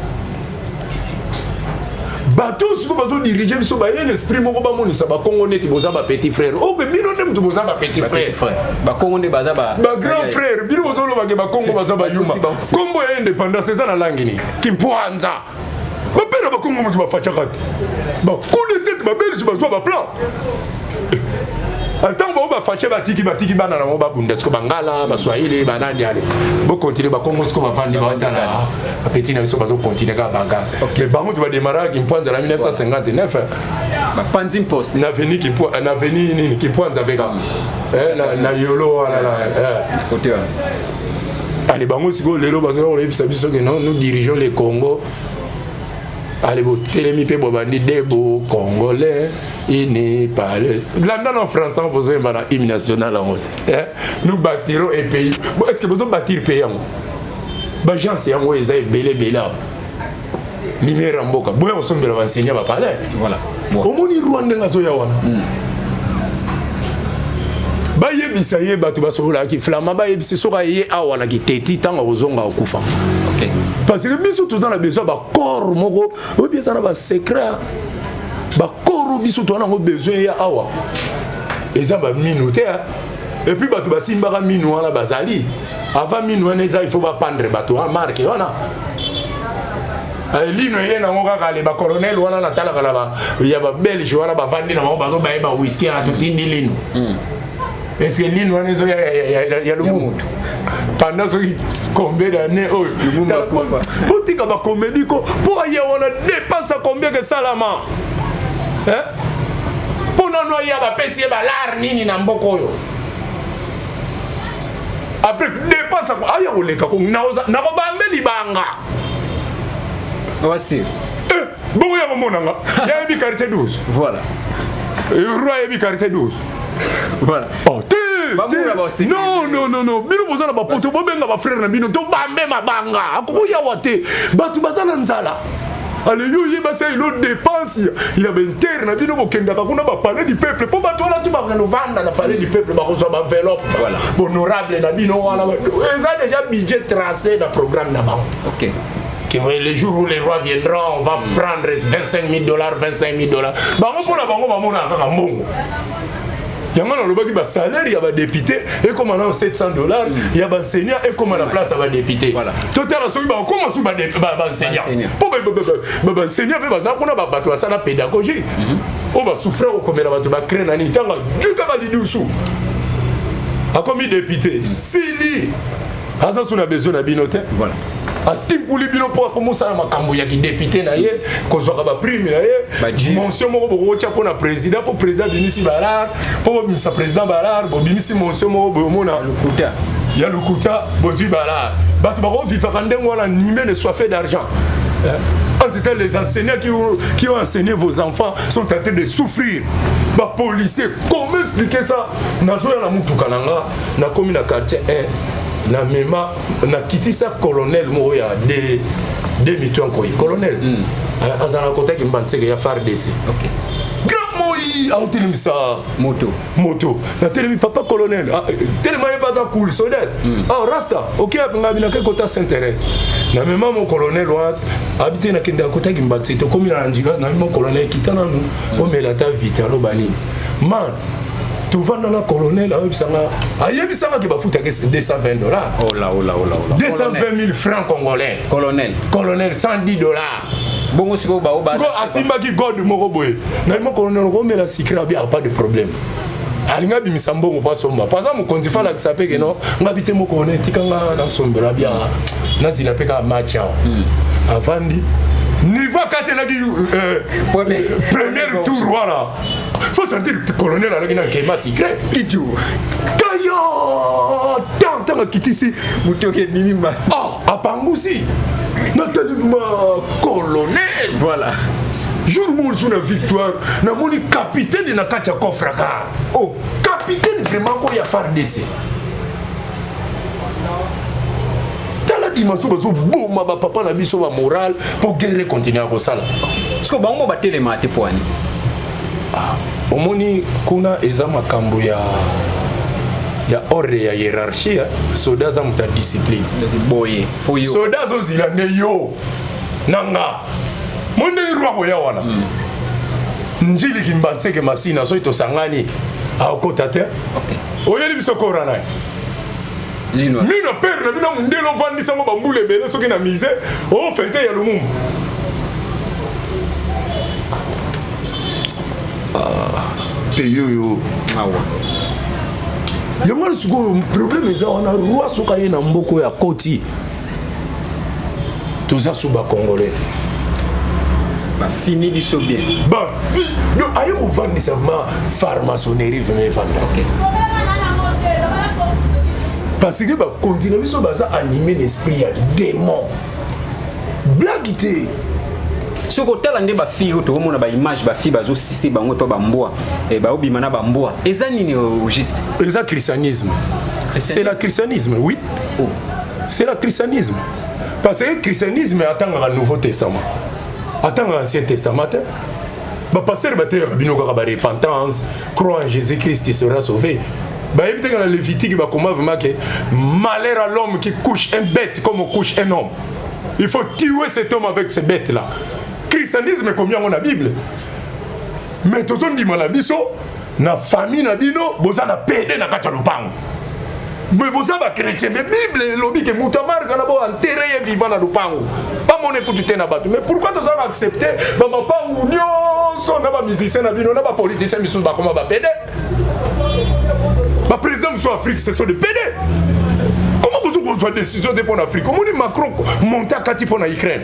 Speaker 1: Bateau, ce que bateau dirige, il y a un esprit, mon Congo net, petit frère. Oh, mais bien on aime tout petit frère.
Speaker 5: Congo ne baza ba
Speaker 1: grand frère, bien on doit Congo baza ba yuma. Congo est indépendant, c'est ça la langue ni. Kimpoanza. Ba pena ba Congo mo ba fachakat. Ba coup de tête ba belle, ba zo ba plan. Tant que vous fâchez, batiki banana, vous babundesko bangala, baswahili, banani ale. Vous continuez, vous commencez à faire des batailles. Petit n'a pas continuer à banga. Les banques tu vas démarrer qui pointe en 1959.
Speaker 5: Panzim post.
Speaker 1: N'a venu qui pointe avec na yolo
Speaker 5: côté.
Speaker 1: Allez bango siko lelo parce que nous dirigeons le Congo. Allez, vous télémipez, vous bandit des beaux Congolais, il n'est pas le. Là, dans le français, on pose un hymne national. Nous bâtirons un pays. Est-ce que vous devez bâtir un pays? Les gens, c'est un peu belé. Lumière en boca. Bon, on semble enseigner à parler.
Speaker 5: Voilà.
Speaker 1: Au moins, il y a un Zoyawana. Baye bisaye batu basola ki flama baye bisoka ye awana ki teti tanga ozonga okufa.
Speaker 5: OK.
Speaker 1: Parce que biso tout dans la besoin ba corps moko, o bien ça na ba secret. Ba corps biso tout na besoin ya awa. Et ça ba minute et puis batu basimba ka minu wana bazali. Avant minu wana il faut ba prendre batu en marque wana. Lino yena ngoka kale ba colonel wana na tala kala ba ya ba belge wana ba vandi na ba ba ba whisky na tutindi lino. Est-ce que l'île il y a le monde pendant ce combien d'années on dit que comédie pour y on a dépassé combien que salama hein pour nous noyer ba pesi ba lar nini na mboko yo après dépasse aya oleka ko na ko bambe libanga
Speaker 5: voici
Speaker 1: bon ya monanga ya bi quartier 12
Speaker 5: voilà
Speaker 1: roi ya bi quartier 12
Speaker 5: voilà.
Speaker 1: Oh, non. Bino bozana ba poto bobenga ba frère na bino to bambe mabanga. Akuya wate. Batu bazana nzala. Ale yo yeba sa ilo dépense ya benter na bino bokenda kuna ba parler du peuple. Po batu wana tu ba vendre na parler du peuple ba kozo ba enveloppe. Voilà. Honorable na bino wana. Ils ont déjà budget tracé dans programme na ba.
Speaker 5: OK.
Speaker 1: Le jour où les rois viendront, on va prendre $25,000, $25,000. Ba mo pona bango ba mona ka mbongo. Il y a un salaire, il y a un député, et comme on a $700, il y a un enseignant, et comme on a place à un député. Voilà. Total, comment on va enseignant? Pour enseignant, on va la pédagogie. On va souffrir au commun, on va créer un état, du dessous. A comme député, s'il on a besoin d'un binote. Voilà. A timpuli bino pour commencer à makambo ya ki député na ye ko zo ba prime na ye mention mo bo tia pour na président pour président Binisi Balar pour sa président Balar bo Binisi mention mo bo mona lukuta ya lukuta bo du Balar batu ba ko vivre quand on nimé ne soit fait d'argent. En tout cas, les enseignants qui ont enseigné vos enfants sont en train de souffrir. Les policiers, comment expliquer ça? Nazo ya na mutuka nanga na komi na quartier 1 na mema na kiti sa colonel mo ya de mitwan ko colonel azana kota ki mbantseke ya FARDC. OK. Grand moi a utilisé moto na telemi papa colonel tellement pas dans cool soldat rasta OK ngabina ke kota s'intéresse na mema mon colonel wa habité na kenda kota ki mbantseke to komi na njila na mon colonel kitana no o mela ta vite alo bani man tu vas dans la colonel ayebisanga ki bafuta ke $220.
Speaker 5: Oh là.
Speaker 1: 220,000 francs congolais. Colonel $110.
Speaker 5: Bongo siko ba oba.
Speaker 1: Siko asimba ki god moko boye. Na mo colonel ko mela sikra bi pas de problème. Alinga bi misambongo pa somba. Par exemple konzi fala ki sape ke no ngabite mo colonel tikanga na sombela bia na zina peka match avandi niveau 4 na ki premier tour voilà. Faut sentir que le colonel a un secret. Idiot. Kaya tant que ici. Oh, à Pangousi. natalivement colonel.
Speaker 5: Voilà.
Speaker 1: Jour où on a victoire, na moni capitaine na katia kofraka. Oh, capitaine vraiment ko ya FARDC. Tala dimanche bazo boma ba papa na biso ba moral pour guerre continuer à kosala.
Speaker 5: Est-ce que bango ba telema te poani?
Speaker 1: Omoni kuna eza makambo ya ordre ya hiérarchie, soda za muta discipline.
Speaker 5: Boye, for you.
Speaker 1: Soda zo zila ne yo nanga. Monde roi ko ya wana. Njili kimbanse ke masina so ito sangani a okotate.
Speaker 5: OK.
Speaker 1: Oyeli biso korana.
Speaker 5: Lino.
Speaker 1: Mina père na bina mundelo vandi sango bambule bele soki na mise o fete ya lumumbu. Peyo.
Speaker 5: Awa.
Speaker 1: Yango suko problème eza wana roi soka ye na mboko ya koti. Toza suba congolais.
Speaker 5: Ba fini biso bien.
Speaker 1: Ba fi. No ayo ko vandi savement pharmaçonnerie venez vendre.
Speaker 5: OK.
Speaker 1: Parce que ba continuer biso baza animer l'esprit ya démon. Blaguité.
Speaker 5: Ce côté là ba fi to mona ba image ba fi bazo sisi bango pa ba mboa e ba obimana ba mboa. Eza nini au juste?
Speaker 1: Eza christianisme. C'est le christianisme, oui.
Speaker 5: Oh.
Speaker 1: C'est le christianisme. Parce que le christianisme attend le Nouveau Testament. Attend l'Ancien Testament. Bah passer batteur bino ka ba repentance, croire en Jésus-Christ, il sera sauvé. Bah éviter que la Lévitique va comment vraiment que malheur à l'homme qui couche un bête comme on couche un homme. Il faut tuer cet homme avec ces bêtes là. Christianisme comme on a la Bible. Mais tout on dit la biso na famille na bino bozana pédé na kata lupango. Mais bozaba chrétien mais Bible lobi que mutamar kana bo enterrer vivant na lupango. Pas mon écoute na bato. Mais pourquoi tu as accepté ba papa union son na ba musicien na bino na ba politicien misu ba comment ba pédé. Ba président de Afrique ce sont des pédé. Comment vous avez une décision de pour l'Afrique? Comment Macron monte à Kati pour l'Ukraine?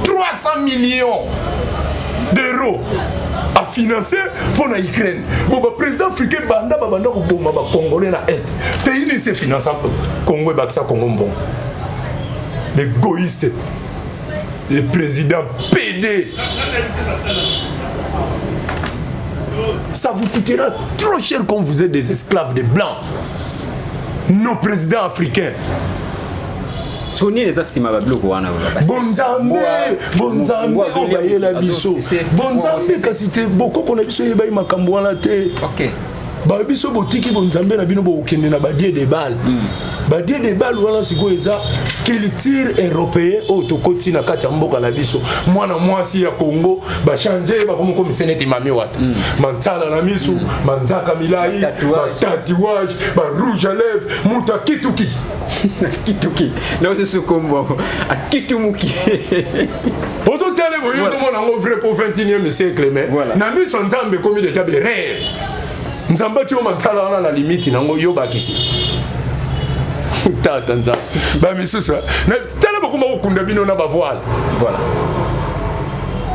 Speaker 1: 300 millions d'euros à financer pour l'Ukraine. Bon, le président africain banda ko bomba ba congolais na est. Pays ni se finance Congo ba ça Congo bon. L'égoïste. Le président PD. Ça vous coûtera trop cher quand vous êtes des esclaves des blancs. Nos présidents africains.
Speaker 5: Soni les asima ba bloko wana ba.
Speaker 1: Bonzambe obaye la biso. Bonzambe kasi te boko kona biso yebai makambo wana te.
Speaker 5: OK.
Speaker 1: Ba biso botiki bonzambe na bino bo okende na badie de balle. Badie de balle wana siko eza culture européen otokoti na kati ya mboka na biso. Mwana mwasi ya Congo ba changer ba komoko misenete mami wata. Mantala na misu, manzaka milai, tatouage, ba rouge à lèvres, muta kituki.
Speaker 5: Kituki. Là c'est ce combo. A kitumuki.
Speaker 1: Autant télé voyons tout le monde en vrai pour 21e siècle mais na miso nzambe komi de jabe rêve. Nzamba ti o mantala na la limite nango yo bakisi. Tata nza. Ba misusu. Na tele bakuma okunda bino na ba voile.
Speaker 5: Voilà.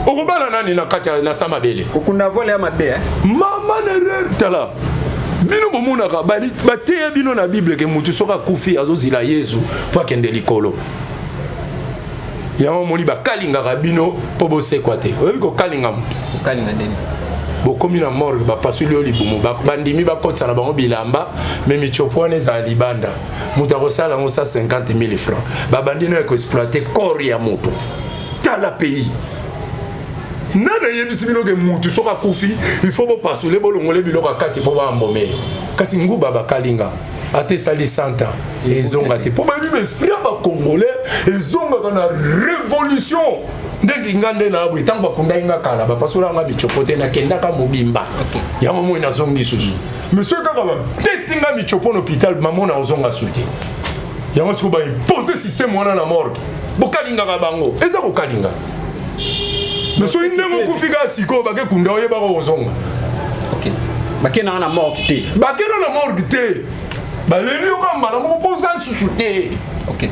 Speaker 1: Okubana nani na kacha na samabele.
Speaker 5: Okunda voile ya mabe
Speaker 1: Mama na rêve tala. Bino bomuna ka bali bateya bino na Bible ke mutu soka kufi azozila Yesu pa kende likolo. Yango moni ba kalinga ka bino po bosekwa te. Oyebi ko kalinga mutu.
Speaker 5: Kalinga ndeni.
Speaker 1: Bokomi na morgue ba pasuli oli bumu ba bandimi ba kotsa na bango bilamba mais michopone za libanda. Mutu akosala ngo 150,000 francs. Ba bandino ya ko exploiter corps ya mutu. Tala pays. Nana yebisi biloke mutu soka kufi il faut bo pasule bolongole biloka kati po ba mbome kasi nguba ba kalinga ate sali santa ezonga te po ba bi esprit ba congolais ezonga kana révolution ndenge ngande na abwe tango bakunda inga kala ba pasula nga bichopote na kenda ka mobimba ya momo ina zongi suzu monsieur kaka ba tetinga bichopo no hôpital mamona ozonga suti ya ngo ba imposer système wana na morgue bo kalinga ka bango eza ko kalinga. Mais so indemo kufika siko bake kunda oyeba ko ozonga.
Speaker 5: OK. Bake na morgue te.
Speaker 1: Bake na morgue te. Baleli okamba na mo posa susute.
Speaker 5: OK.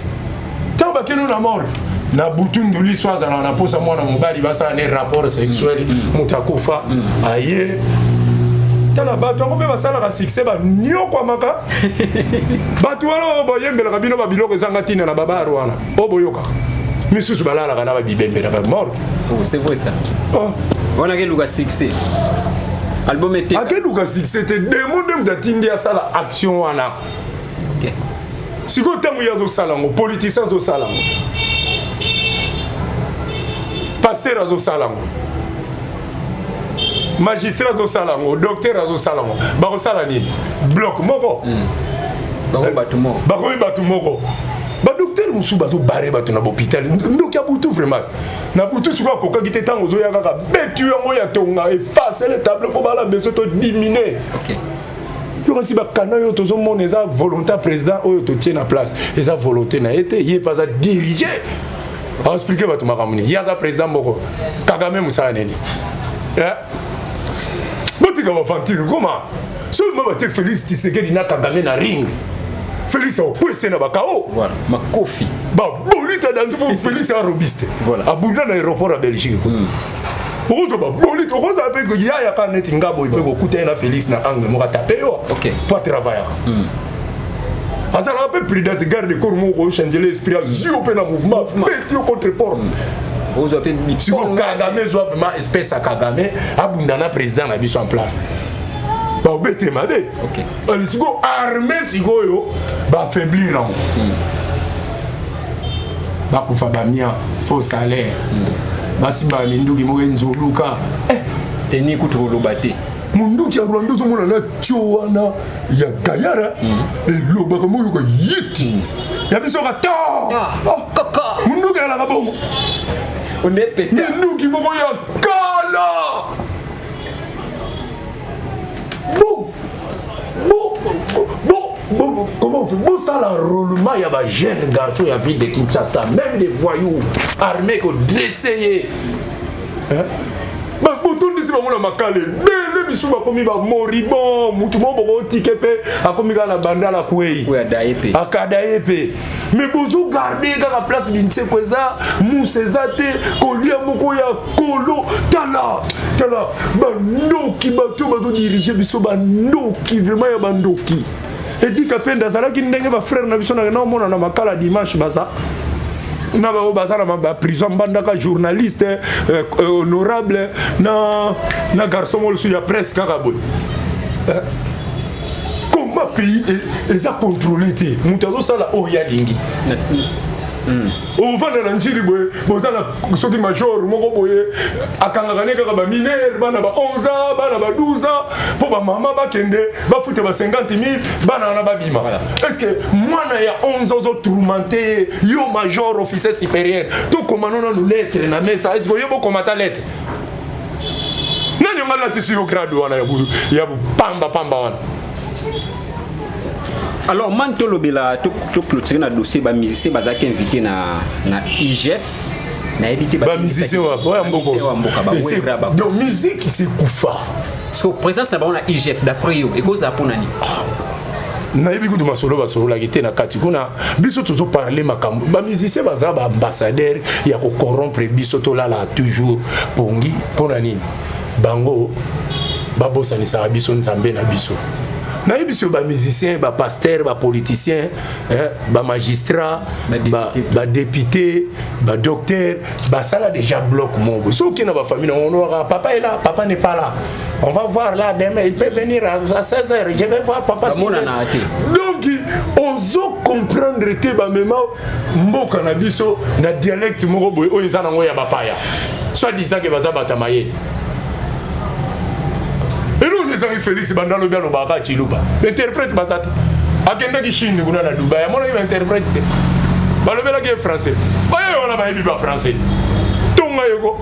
Speaker 1: Ta bake na morgue. Na butundu liswaza na posa mwana mobali basa ne rapport sexuel mutakufa aye. Tala bato ngo be basala ka succès ba nyoko maka. Bato wana ba yembela kabino ba biloko ezanga tina na baba wana. Oboyoka. Mais sous bala la kana ba bibembe na ba mort.
Speaker 5: Oh, c'est vrai ça.
Speaker 1: Oh.
Speaker 5: On a quel succès. Album était.
Speaker 1: A quel succès c'était demande d'atteindre ça la action wana.
Speaker 5: OK.
Speaker 1: Si ko tamu ya zo salango, politicien zo salango. Pasteur zo salango. Magistrat zo salango, docteur zo salango. Ba ko sala nini? Bloc moko.
Speaker 5: Ba ko batumo.
Speaker 1: Ba ko batumo. Ba docteur musu ba to baré ba to na hôpital. Ndo kia butu vraiment. Na butu su ko ka kite tango zo ya kaka betu yango ya tonga effacer le tableau pour bala besoin to diminuer.
Speaker 5: OK.
Speaker 1: Yo si ba kana yo to zo mon eza volonté président oyo to tient na place. Eza volonté na été, il pas à diriger. On expliquer ba to makamuni. Ya za président moko. Kagame musala neni. Botika va fantir comment? Seulement ba te Félix Tshisekedi na Kagame na ring. Félix a opposé na bakao.
Speaker 5: Voilà, ma kofi.
Speaker 1: Ba bolita dans tout Félix a robiste.
Speaker 5: Voilà.
Speaker 1: Abunda na aéroport à Belgique. Ozo ba bolita ozo ape ko ya ka net ngabo ipe ko kuta na Félix na angle mo taper yo.
Speaker 5: OK.
Speaker 1: Pas travailler. Azala ape prudent garde corps mo ko changer l'esprit à zio pe na mouvement. Mais contre porte.
Speaker 5: Ozo ape
Speaker 1: si ko Kagame zo vraiment espèce à Kagame abunda na président na biso en place. Ba obete mabe.
Speaker 5: OK.
Speaker 1: Ali sigo armée sigo yo ba affaiblir en. Ba kufa ba mia faux salaire. Basi ba minduki mo nzuluka.
Speaker 5: Teni kutu lobate.
Speaker 1: Munduki ya Rwanda zo mona na chowana ya Gayara. Loba ko mo ko yiti. Ya biso ka to.
Speaker 5: Kaka.
Speaker 1: Munduki ala ka bomo.
Speaker 5: On est pété.
Speaker 1: Munduki mo ya kala. Comment on fait? Bon, ça, l'enrôlement, il y a des jeunes garçons, il y a ville de Kinshasa, même des voyous armés qui ont dressé. Bah, pour tout le monde, on a calé. Les missions, comme il va mourir, bon, tout le monde va ticket, à comme il va la bande à la couille.
Speaker 5: Oui, à Daïpé.
Speaker 1: À Kadaïpé. Mais vous gardez dans la place de Nsekweza, Moussezate, Kolia Mokoya, Kolo, Tala, Bandoki, Bato, diriger, Bisso, Bandoki, vraiment, il y a Bandoki. Et dit qu'après, dans la qui n'est pas frère, n'a pas dimanche, Basa. Na ba bazara ma prison bandaka journaliste honorable na garçon mo sur la presse kakaboy. Comment pays est contrôlé té mutazo sala o ya lingi. On va dans l'Angiri boy bozala soki major moko boye akanga ne kaka ba mineur bana ba 11 ans bana ba 12 ans pour ba maman ba kende ba fute ba 50 000 bana na ba bima. Est-ce que moi na ya 11 ans tourmenté yo major officier supérieur to commandant na lettre na mesa est-ce que yo bo komata lettre nani ngala tisi yo grade wana ya pamba wana.
Speaker 5: Alors, Mantolo Bela, tout clôturer dans le dossier, les musiciens sont invités na IGF. Na évité
Speaker 1: les musiciens, donc, musique, c'est Koufa.
Speaker 5: Parce que présent, c'est bon, IGF, d'après eux, et cause à Ponani.
Speaker 1: Na yebi kudu masolo basolo la gite na kati kuna biso toujours parler makambo ba musicien baza ba ambassadeur ya ko corrompre biso to la toujours pongi pona nini bango ba bosanisa biso nzambe na biso. Na yebiso ba musicien ba pasteur ba politicien ba magistrat ba député ba docteur ba sala déjà bloc mongo so qui na ba famille on aura papa est là papa n'est pas là on va voir là demain il peut venir à 16h je vais voir papa donc ozo comprendre te ba mema mboka na biso na dialecte moko boy o ezana ngo ya bapaya soit disant que baza batamaye. Et nous, les amis Félix, Bandalo Biano Baka Chiluba. L'interprète Bazat. Akenda qui Chine, nous na Dubaï. Mon ami interprète. Balobela qui est français. Bah, on a pas français. Tonga Yoko.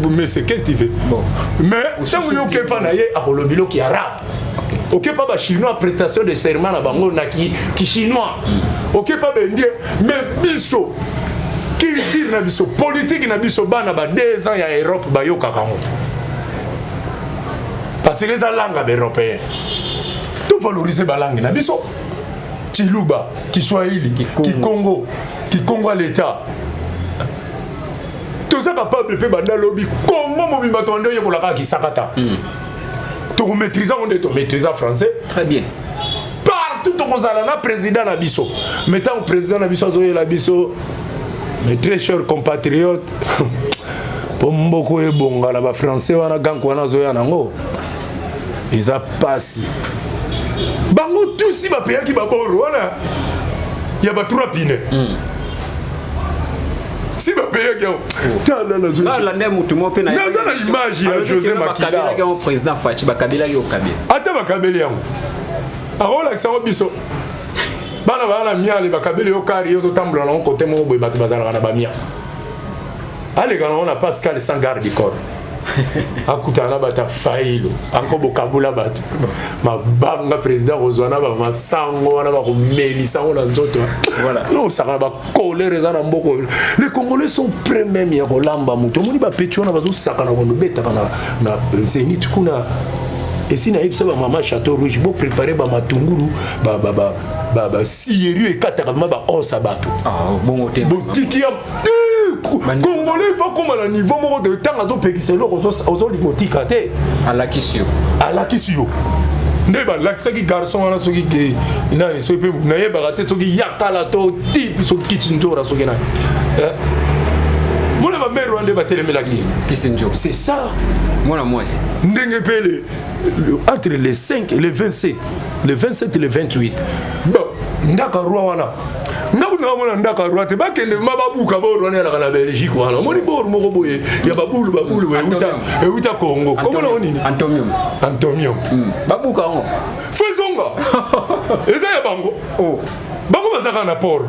Speaker 1: Mais c'est qu'est-ce qu'il fait? Bon. Mais, ça vous n'avez pas naïe à Rolobilo qui est arabe. Ok, pas de chinois, prestation de serment à Bango, qui chinois. Ok, pas de mais biso. Culture na biso, politique na biso, bana ba 2 ans ya Europe, ba yo kakango. Parce que ça langue européenne. Tout valoriser la langue na biso. Chiluba, Kiswahili, Kikongo, Kikongo à l'État. Tout ça capable de faire lobby. Comment mon bimba tourne yo la Kisakata. Tu maîtrises français.
Speaker 5: Très bien.
Speaker 1: partout tokozala na président na biso mais tant président na biso azoyela biso mes très chers compatriotes po mboko ebonga na ba français wana ganko wana azoya nango eza pasi bango tusi bapeyaki baboro wana ya ba 3 pine si bapeyaki tala na
Speaker 5: zola la ndem mutu mo pe na
Speaker 1: naza na image ya José Makila
Speaker 5: ka président Fachi bakabela yo kabila
Speaker 1: ata bakabeli yango akolakisa ngo biso bana miale bakabeli yo kari yo totambola na côté mo boye bato bazalaka na bamia aleka na Pascal sans garde du corps akutana bata failo anko bokabula bato mabanga président kozwana ba masango wana ba komelisa ona nzoto voilà non ça va colère za na mboko les Congolais sont prêts même ya kolamba muto moni ba petiona bazo sakana ko beta na Zénith kuna et si na ipsa ba mama Château Rouge bo préparer ba matunguru ba sieru et katakama ba osa bato
Speaker 5: bon hotel
Speaker 1: botiki ya Congolais va comme à niveau moko de temps azo pekiselo ozo limotika te alakisio ne ba laksaki garçon wana soki ke nani so pe na ye ba te soki yakala to type so kitchen tora soki na mona ba mero ande ba telemela ki
Speaker 5: kisenjo
Speaker 1: c'est ça
Speaker 5: mona moi aussi
Speaker 1: ndenge pele entre les 5 et les 27 le 27 et le 28 bon ndaka roi wana nakuna mona ndaka roi te bakende mababuka boro ne la Belgique wana moni boro moko boye ya babulu uta Congo comment on dit Antonio
Speaker 5: babuka ngo
Speaker 1: faisonga eza ya bango bango bazaka na port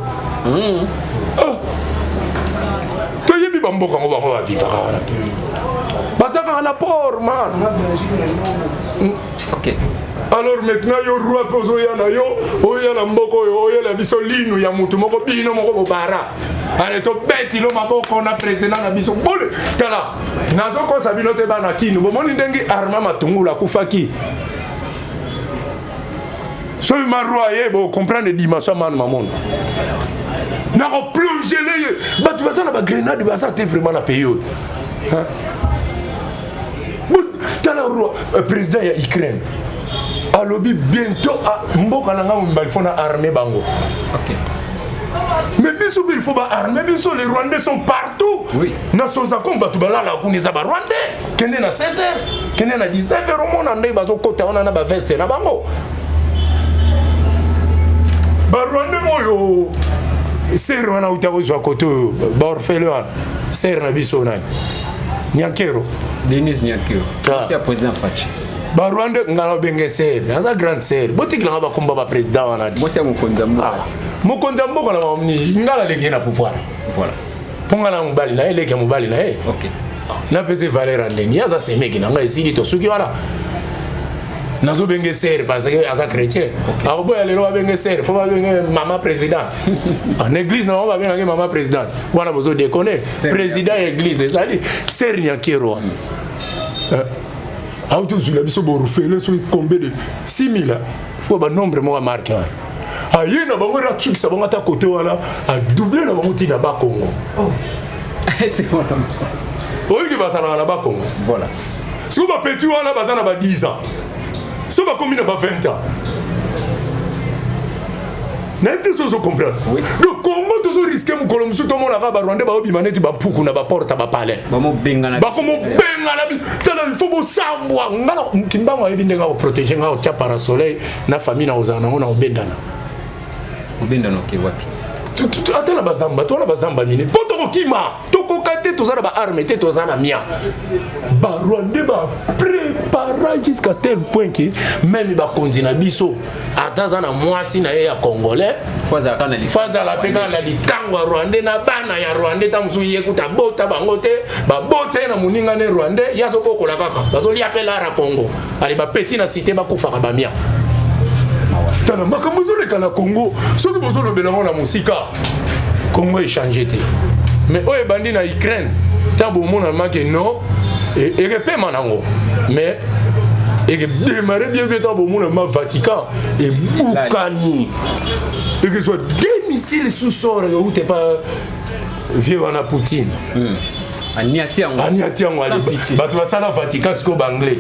Speaker 1: to yebi bamboka ngo bango ba vivaka wana bazaka na port man
Speaker 5: OK.
Speaker 1: Alors maintenant yo roi pozo ya na yo oya na mboko yo oya la biso linu ya mutu moko bino moko bobara ale to beti lo maboko na président na biso bole tala nazo ko sabino te bana kinu bomoni ndengi arma matungula kufaki so ma roi ye bo comprendre dimension man mamon na ko plonger les batu bazana ba grenade baza te vraiment na pays hein tala roi président ya Ukraine alobi bientôt mboka na ngamu balifona armée bango
Speaker 5: OK
Speaker 1: mais biso il faut ba armée biso les Rwandais sont partout
Speaker 5: oui
Speaker 1: na soza komba tu balala kunisa ba Rwandais kende na 16h kende na 19h romona ndai bazo kota ona na ba veste na bango ba Rwandais moyo ser wana utako zwa koto ba orphelin ser na biso nani Nyankero
Speaker 5: Denis Nyankero c'est le président Fachi
Speaker 1: ba Rwanda ngala benge ser aza grande ser botik la ba komba ba président wana
Speaker 5: moi c'est mokonza
Speaker 1: moko na mamni ngala leki na pouvoir
Speaker 5: voilà
Speaker 1: ponga na mbali na eleki mbali na
Speaker 5: OK
Speaker 1: na pese valeur ndeni aza semeki na ngai sili to suki wala nazo benge ser parce que aza chrétien alors boya lelo ba benge ser faut ba benge mama président en église na ba benge mama président wana bozo déconner président église ça dit ser Nyankero autozula biso borufele so combien de 6000 faut ba nombre mo marqué aye na bango ra truc ça bango ta côté wala a doubler na bango tina ba Congo
Speaker 5: c'est bon
Speaker 1: oyi ba sana na ba Congo
Speaker 5: voilà
Speaker 1: si ba petit wala ba sana ba 10 ans si ba combien ba 20 ans n'importe ce que comprendre le Congo toujours risquer mon colombe tout le monde a ba Rwanda ba obimaneti ba puku na ba porte ba palais
Speaker 5: ba mo bengana
Speaker 1: ba komo bengana bi tala il faut bo sambwa ngala kimbango yebi ndenga protéger nga o tia parasoleil na famille na ozana ngona obendana
Speaker 5: ke wapi
Speaker 1: atala bazamba to na bazamba mine poto ko kima to ko kate to zana ba arme te to zana mia ba Rwanda ba préparer jusqu'à tel point que même ba konzina biso atazana mwasi na ya congolais faza la peka na litango Rwanda na bana ya Rwanda tamusu yekuta bota bangote ba bota na muninga ne Rwanda ya to kokola kaka ba to liapela ra Congo ali ba petit na cité ba kufa ba mia tana makambo le kana Congo soki bozo lo belango na musika Congo échanger te mais oye bandi na Ukraine tabo mona make non et repé manango mais et démarrer bien tabo mona ma Vatican et Boukani et que soit des missiles sous sort ou t'es pas vieux wana Poutine
Speaker 5: aniati yango
Speaker 1: ali petit bato basala Vatican sko banglais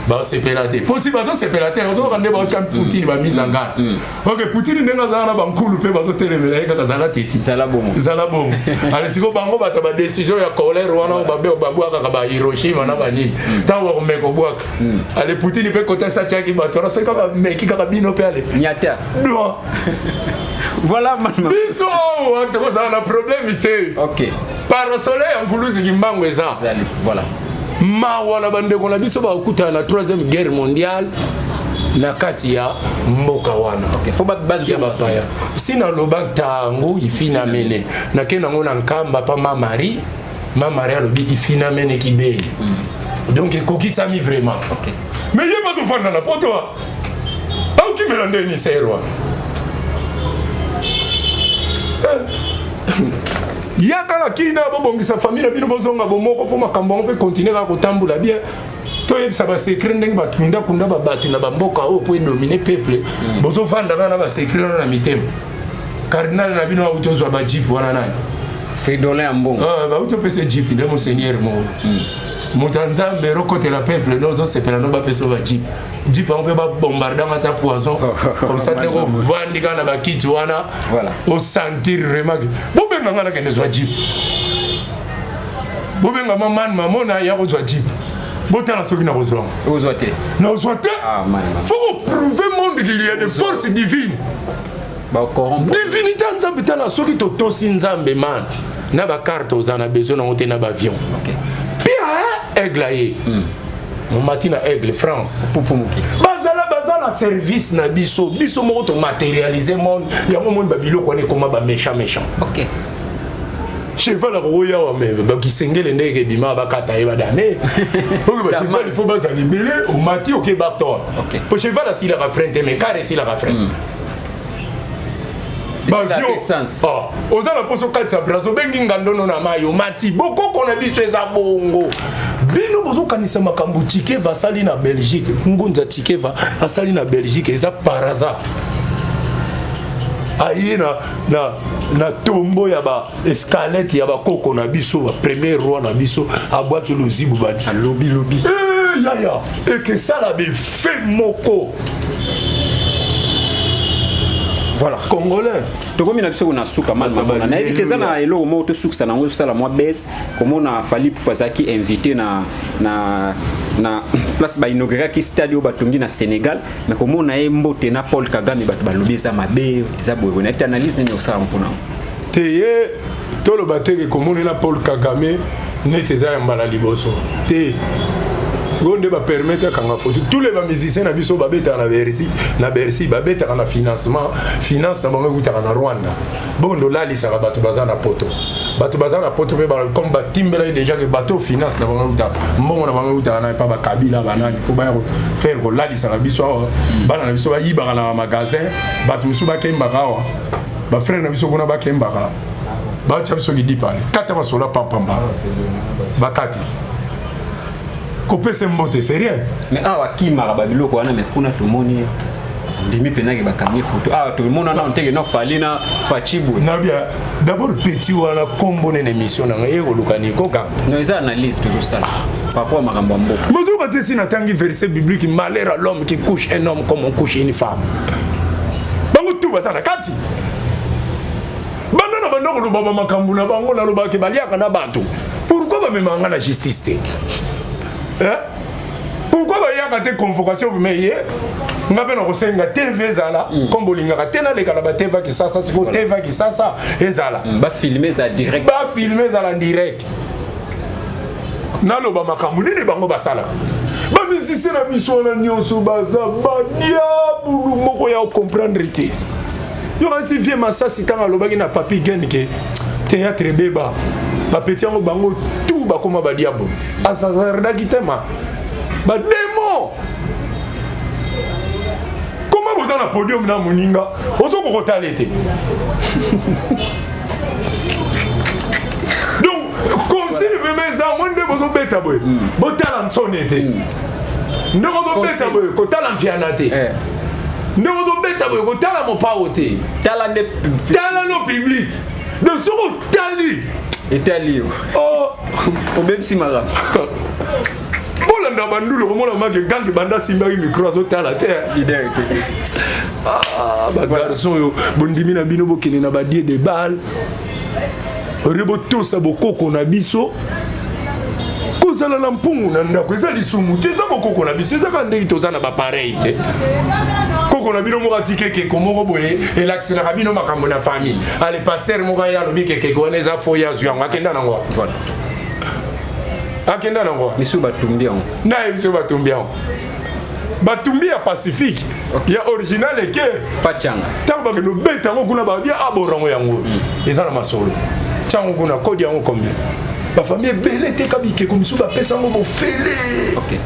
Speaker 1: Bah c'est pélaté. Possible bazo c'est pélaté. On va ndeba cha Poutine ba mise en garde. OK, Poutine ndenga zana ba nkulu pe bazo telemela eka zala teti. Zala bomo. Allez siko bango bata ba décision ya colère wana ba be ba bwa ka ba Hiroshima na ba nini. Tawo ko meko bwa. Allez Poutine pe kota sa chaki ba tora c'est ka meki ka bino pe ale. Nyata. Non. Voilà maman. Biso, on a un problème ici. OK. Par le soleil en voulu c'est kimbango eza. Voilà. Ma wala bande ko la biso ba okuta la 3e guerre mondiale na kati ya mboka wana. OK. Faut ba base ba paya. Sina loba tango ifina mene. Na kena ngona nkamba pa mamari. Mamari alobi ifina mene kibeli. Donc kokisa mi vraiment. OK. Mais yé pas ofanda na poto. Au qui me lande ni serwa. Yakala kina bobongisa famille bino bozonga bomoko po makambo pe continuer ka kotambula bien to yebisa ba secret ndenge batunda kunda ba batu na bamboka o po dominer peuple bozo vanda na ba secret na mitema cardinal na bino autozwa ba jeep wana nani Fridolin Ambongo ba auto pese jeep de monseigneur mo Mutanzambe rokote la peuple nous c'est pour nous ba peso ba jeep on peut pas bombarder mata poison comme ça de ko vandi kana ba kiti wana voilà au sentir vraiment bobenga ngana kende zwa jeep bobenga maman na ya ko zwa jeep botala soki na kozwa ozwate na ozwate faut prouver monde qu'il y a des forces divines ba corrompre divinité nzambe tala soki to tosi nzambe man na ba carte ozana besoin na hôtel na ba avion OK aigle aye mon matin à aigle France Poupumuki bazala service na biso moko to matérialiser monde ya monde babilo ko ne comme ba méchant OK cheval roya wa même ba kisengele ndege bima ba kata e ba dame OK ba cheval il faut ba za libéré au mati OK ba to OK pour cheval si la rafrente mais carré si la rafrente ozala poso kati ya brazo bengi ngandono na mayo mati boko kona biso eza bongo bino bozo kanisa makambu Tikeva asali na Belgique ngunza Tikeva asali na Belgique eza par hasard aye na tombo ya ba escalette ya ba koko na biso ba premier roi na biso abwaki lozibu bani alobi yaya et que ça la be fait moko. Voilà congolais tokomi na biso na suka man mabona na éviter ça na elo mo to suka na ngo sala moi baisse comme on a fallu pasaki invité na place ba inaugurer ki stade au batongi na Sénégal mais comme on a mbote na Paul Kagame bat balobi za mabe za boye na analyse ni osala mpona teye to lo bateke comme on na Paul Kagame nete za mbala liboso te seconde va permettre quand photo tous les musiciens na biso babeta na Bercy babeta na financement finance na bango kuta na Rwanda bondo lali sa bato bazana poto pe comme ba timbela déjà que bateau finance na bango kuta mbongo na bango kuta na pa ba kabila banani ko ba faire ko lali sa biso bana na biso ba yiba na magasin bato biso ba kemba kawa ba frère na biso kuna ba kemba ka ba cha biso ki dipale kata ba sola pamba bakati kopese mbote c'est rien mais awa kimara babilo ko wana mais kuna tomoni ndimi penaki bakamie photo tout le monde na onteke no falina fachibu na bien d'abord petit wana kombo na émission na ngaye ko lukani ko ka no eza analyse toujours ça par rapport à makambo mboka mozo batesi na tangi verset biblique malheur à l'homme qui couche un homme comme on couche une femme bango tout basana kati banda na banda ko lobaba makambo na bango na lobaki baliaka na bato pourquoi ba memanga na justice te pourquoi il y a des convocations vous meillez ngabe na kosenga TV zala kombo lingaka tena le kala ba TV ki sasa siko TV ki sasa ezala ba filmer za direct en direct na loba makambu nini bango basala ba musicien na biso na nyonso baza ba diabulu moko ya comprendre te yo rasi vie masasi tanga lobaki na papi gen ke théâtre beba ba petit ngo bango tout ba koma ba diabolo asazarda kitema ba demo comment vous en a podium na muninga ozo ko kotalete donc conserve mes amonde bozo beta boy botala nsonete ndoko beta boy ko tala pianate ndoko do beta boy ko tala mo paote tala no public de soko tali Italie. Oh, au même si malade. Bon bolanda bandulu komona mage gangi banda simba ki micro azota la terre ba garçon yo bondimi na bino bokene na ba die de balle rebo tosa bokoko na biso kozala na mpungu na ndako eza lisumu te eza bokoko na biso eza ndenge toza na ba pareil te koko na bino moko tikeke komoko boye elakiselaka bino makambo na famille ale pasteur moko ya lobi keke wana eza fo ya zwango akenda nango voilà akenda nango
Speaker 5: misu batumbi yango
Speaker 1: na misu batumbi yango batumbi ya pacifique ya original eke
Speaker 5: pachanga
Speaker 1: tango bakeno beta yango kuna babia aborango yango eza na masolo tiango kuna kodi yango combien bafamille ebele te kabikeko misu bapesa yango bofele
Speaker 5: ok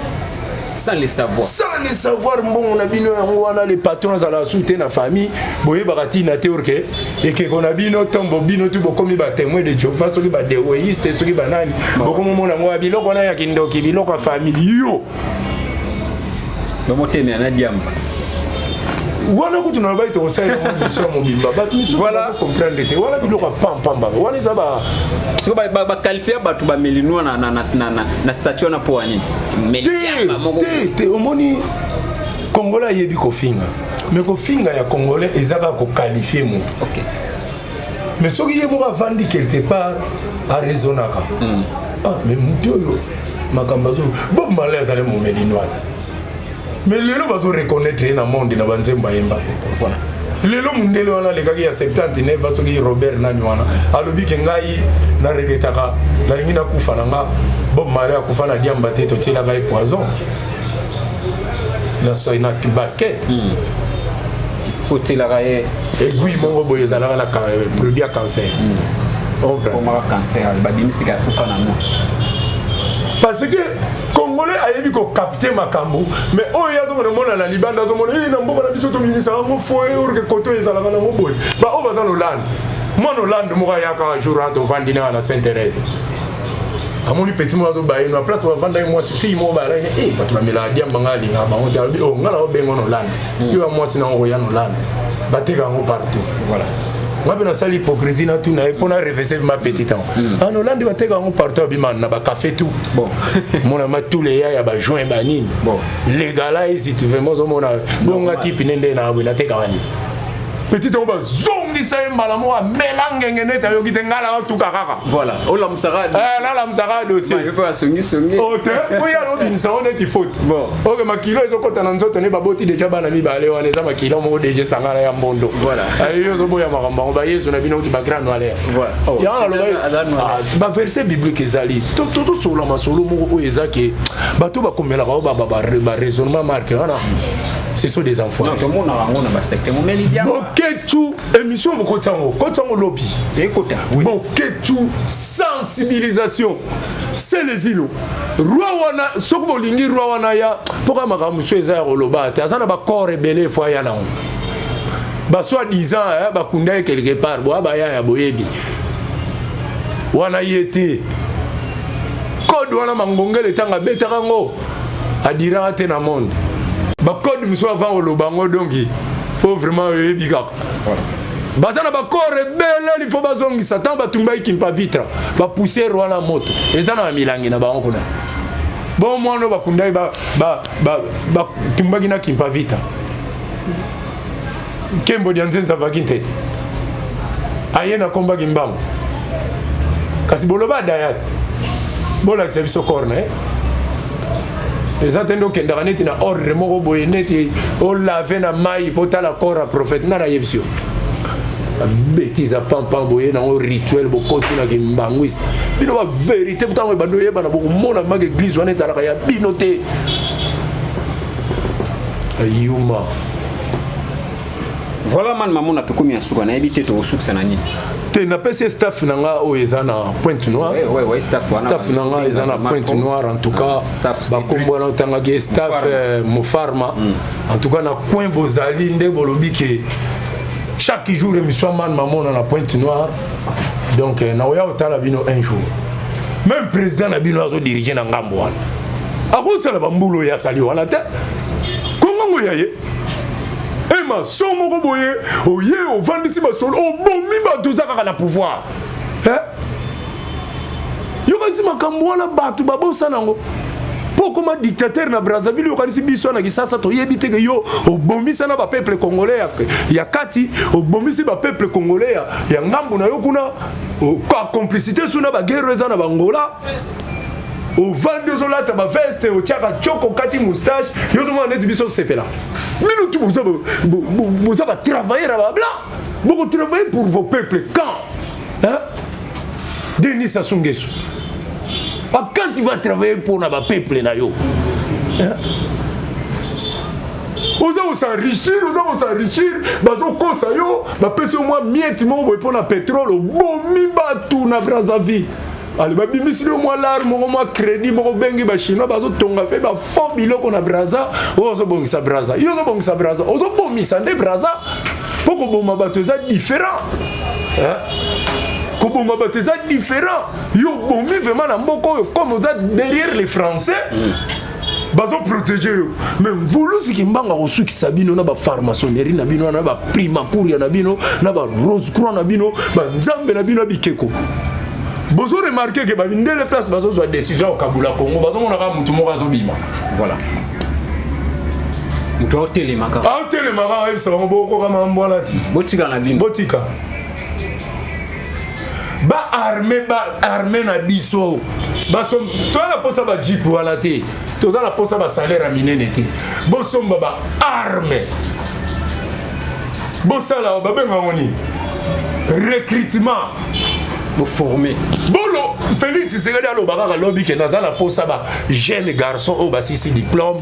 Speaker 5: sans les
Speaker 1: savoir mbongo na bino yango wana les patrons à la soute na famille boye bakati na théorie et que qu'on a bino tombo bino tu bokomi ba témoin de Jéhovah soki ba déoïste soki ba nani bokomo mona ngo biloko na ya kindoki biloko famille yo
Speaker 5: bamotemi na diamba
Speaker 1: wana kutu na baito osai na so mobimba ba misu
Speaker 5: voilà
Speaker 1: comprendre te wana biloko pam wana za ba
Speaker 5: so ba qualifier ba tu ba melino na statue na poani
Speaker 1: te omoni Congolais yebi kofinga mais kofinga ya Congolais ezaka ko qualifier mu
Speaker 5: OK
Speaker 1: mais soki ye mo vandi quelque part a raisonnaka mais muto yo makambazo Bob Marley azale mo melinois mais lelo bazo reconnaître na monde na banzemba yemba voilà lelo mundele wana lekaki ya 79 basoki Robert nani wana alobi ke ngai na regretaka na lingi na kufa na nga Bob Marley akufa na diamba te to tiela kai poison na so ina basket
Speaker 5: côté la gaé
Speaker 1: aiguille mongo boye zalaka na produit à cancer
Speaker 5: pour ma cancer ba bimisika kufa na moi
Speaker 1: parce que Congolais ayebi ko capter makambo mais oyo yazo mona na libanda zo mona na mboka na biso to minisa ngo foye or que koto ezalaka na moboy ba o bazana Hollande mon Hollande mo ya ka jour à vandina na Sainte-Thérèse amoni petit mo do ba ino place wa vanda mo si fille mo ba la ba to mela dia bangali nga ba on ta o ngala o bengo Hollande yo mo si na ngo ya Hollande ba te ga ngo partout voilà moi ben ça l'hypocrisie na tout na pour na reverser ma petite temps en Hollande ba te ga ngo partout bi man na ba café tout bon mon ama tous les ya ba joint ba nini bon legalize it vraiment zo mona bonga type nende na abula te ga wani petite on ba zongi sa malamo a melange ngene ta yoki te ngala tout kaka
Speaker 5: voilà o la musara
Speaker 1: la musara dossier
Speaker 5: il faut songi
Speaker 1: o te o ya lo bin sa on est faute bon o que ma kilo ezo kota na nzoto ne ba boti déjà bana mi ba le wana za ma kilo mo déjà sangala ya mbondo voilà ayo zo boya makamba ba yesu na bino ba grand noir voilà ya lo ba verset biblique ezali to sur la masolo mo ko ezake ba to ba komela ba raisonnement marqué wana ce sont des enfants.
Speaker 5: Non, tout le monde a un secteur.
Speaker 1: Boketu émission Kotango lobby.
Speaker 5: Écoute,
Speaker 1: Boketu sensibilisation. C'est les îlots. Rwawana, soko lingi Rwawana ya pourquoi makamu sweza roloba te azana ba corps rebelle fois ya na. Ba soit disant ba kunda quelque part bo ba ya boyebi. Wana yete. Code wana mangongele tanga betaka ngo. Adira te na monde. Ba code muso avant au lobango donc faut vraiment ebika bazana ba corps rebelle il faut bazongi satan ba tumba ikimpa vitre ba pousser wana moto ezana milangi na bango kuna bon moi no ba kundai ba tumba gina kimpa vitre kembo dianzenza vakinte ayena komba gimbamo kasi boloba dayat bola biso corne les attendons que na ordre moko boye neti o laver na mai potala corps prophète na yebsio bêtise pam boye na o rituel bo continue ki mbangwis bino ba vérité putango ba doye bana boko mona mag église wana ezalaka ya binote ayuma
Speaker 5: voilà man mamona tukumi ya suka na ebite to suka na nini
Speaker 1: te na PC staff nanga o ezana Pointe Noire
Speaker 5: ouais staff
Speaker 1: nanga ezana Pointe Noire en tout cas ba kombo na tanga ge staff Mofarma en tout cas na coin bozali nde bolobi ke chaque jour émission man mamona na Pointe Noire donc na oya otala bino un jour même président na bino azo diriger na ngambo wana akosala bambulo ya sali wana te kongo yaye ema somo ko boye oye o vandisi masolo o bomi ba tozaka na pouvoir yo kasi makambo wana batu babosa nango Pourquoi dictateur na Brazzaville okanisi biso na kisasa to yebite ke yo obomisa na ba peuple congolais ya kati obomisi ba peuple congolais ya ngambu na yo kuna ka complicité suna ba guerre eza na Bangola au vendre zolata ba veste au tiaka choko kati moustache yo to mwana neti biso sepela minu tu vous avez travaillé là blanc vous travaillez pour vos peuples quand hein Denis Sassou Nguesso quand il va travailler pour nos peuples na yo Oza s'enrichir bazo kosa yo ba pese au moins miette mo pour na pétrole bomi batu na Brazzaville allez ba bimisi le moi l'arme moi crédit mo bengi ba chinois bazo tonga pe ba fond biloko na Brazza ozo bongisa Brazza yo zo bongisa Brazza ozo bomisa nde Brazza poko boma bato za différent hein Koboma bateza différent yo bombi vraiment na mboko comme vous êtes derrière les Français bazo protéger yo mais vulu sikimbanga kosuki sabino na ba pharmaçonnerie na bino na ba primacour na bino na ba rose croix na bino ba nzambe na bino bikeko bozo remarquer que ba ndele place bazo zo décision au Kabula Congo bazo mona ka mutu moko azo bima voilà
Speaker 5: mutu hôtel maka
Speaker 1: e ça va boko kama mbwala ti
Speaker 5: botika na bino
Speaker 1: botika ba armée na biso baso toi la posa ba jeep wala te toi la posa ba salaire minene te bosomba ba armée bosala ba benga ngoni recrutement
Speaker 5: bo former
Speaker 1: bolo Félix Tshisekedi alo baka lobby ke na dans la posa ba jeune garçon au ba sisi diplôme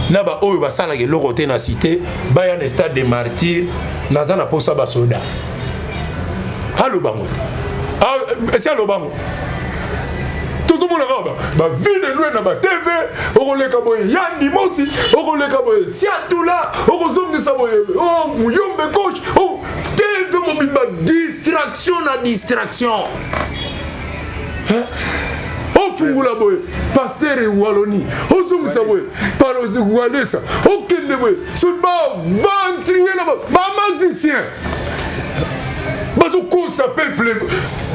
Speaker 1: na ba oyo ba sala ke lokote na cité ba ya na stade de martyrs na dans la posa ba soda halo bango c'est à l'Obama. Tout le monde a bah ville loin na ba TV, on le kaboye Yandi Mosi, on le kaboye Siatula, on zoom de saboye, oh Mouyombe gauche, oh TV mobile distraction na distraction. Hein? Oh Fungula boy, pasteur Waloni, oh zoom saboye, parole de Walesa, oh Kende boy, ce ba ventrier là ba magicien. Bazo kosa peuple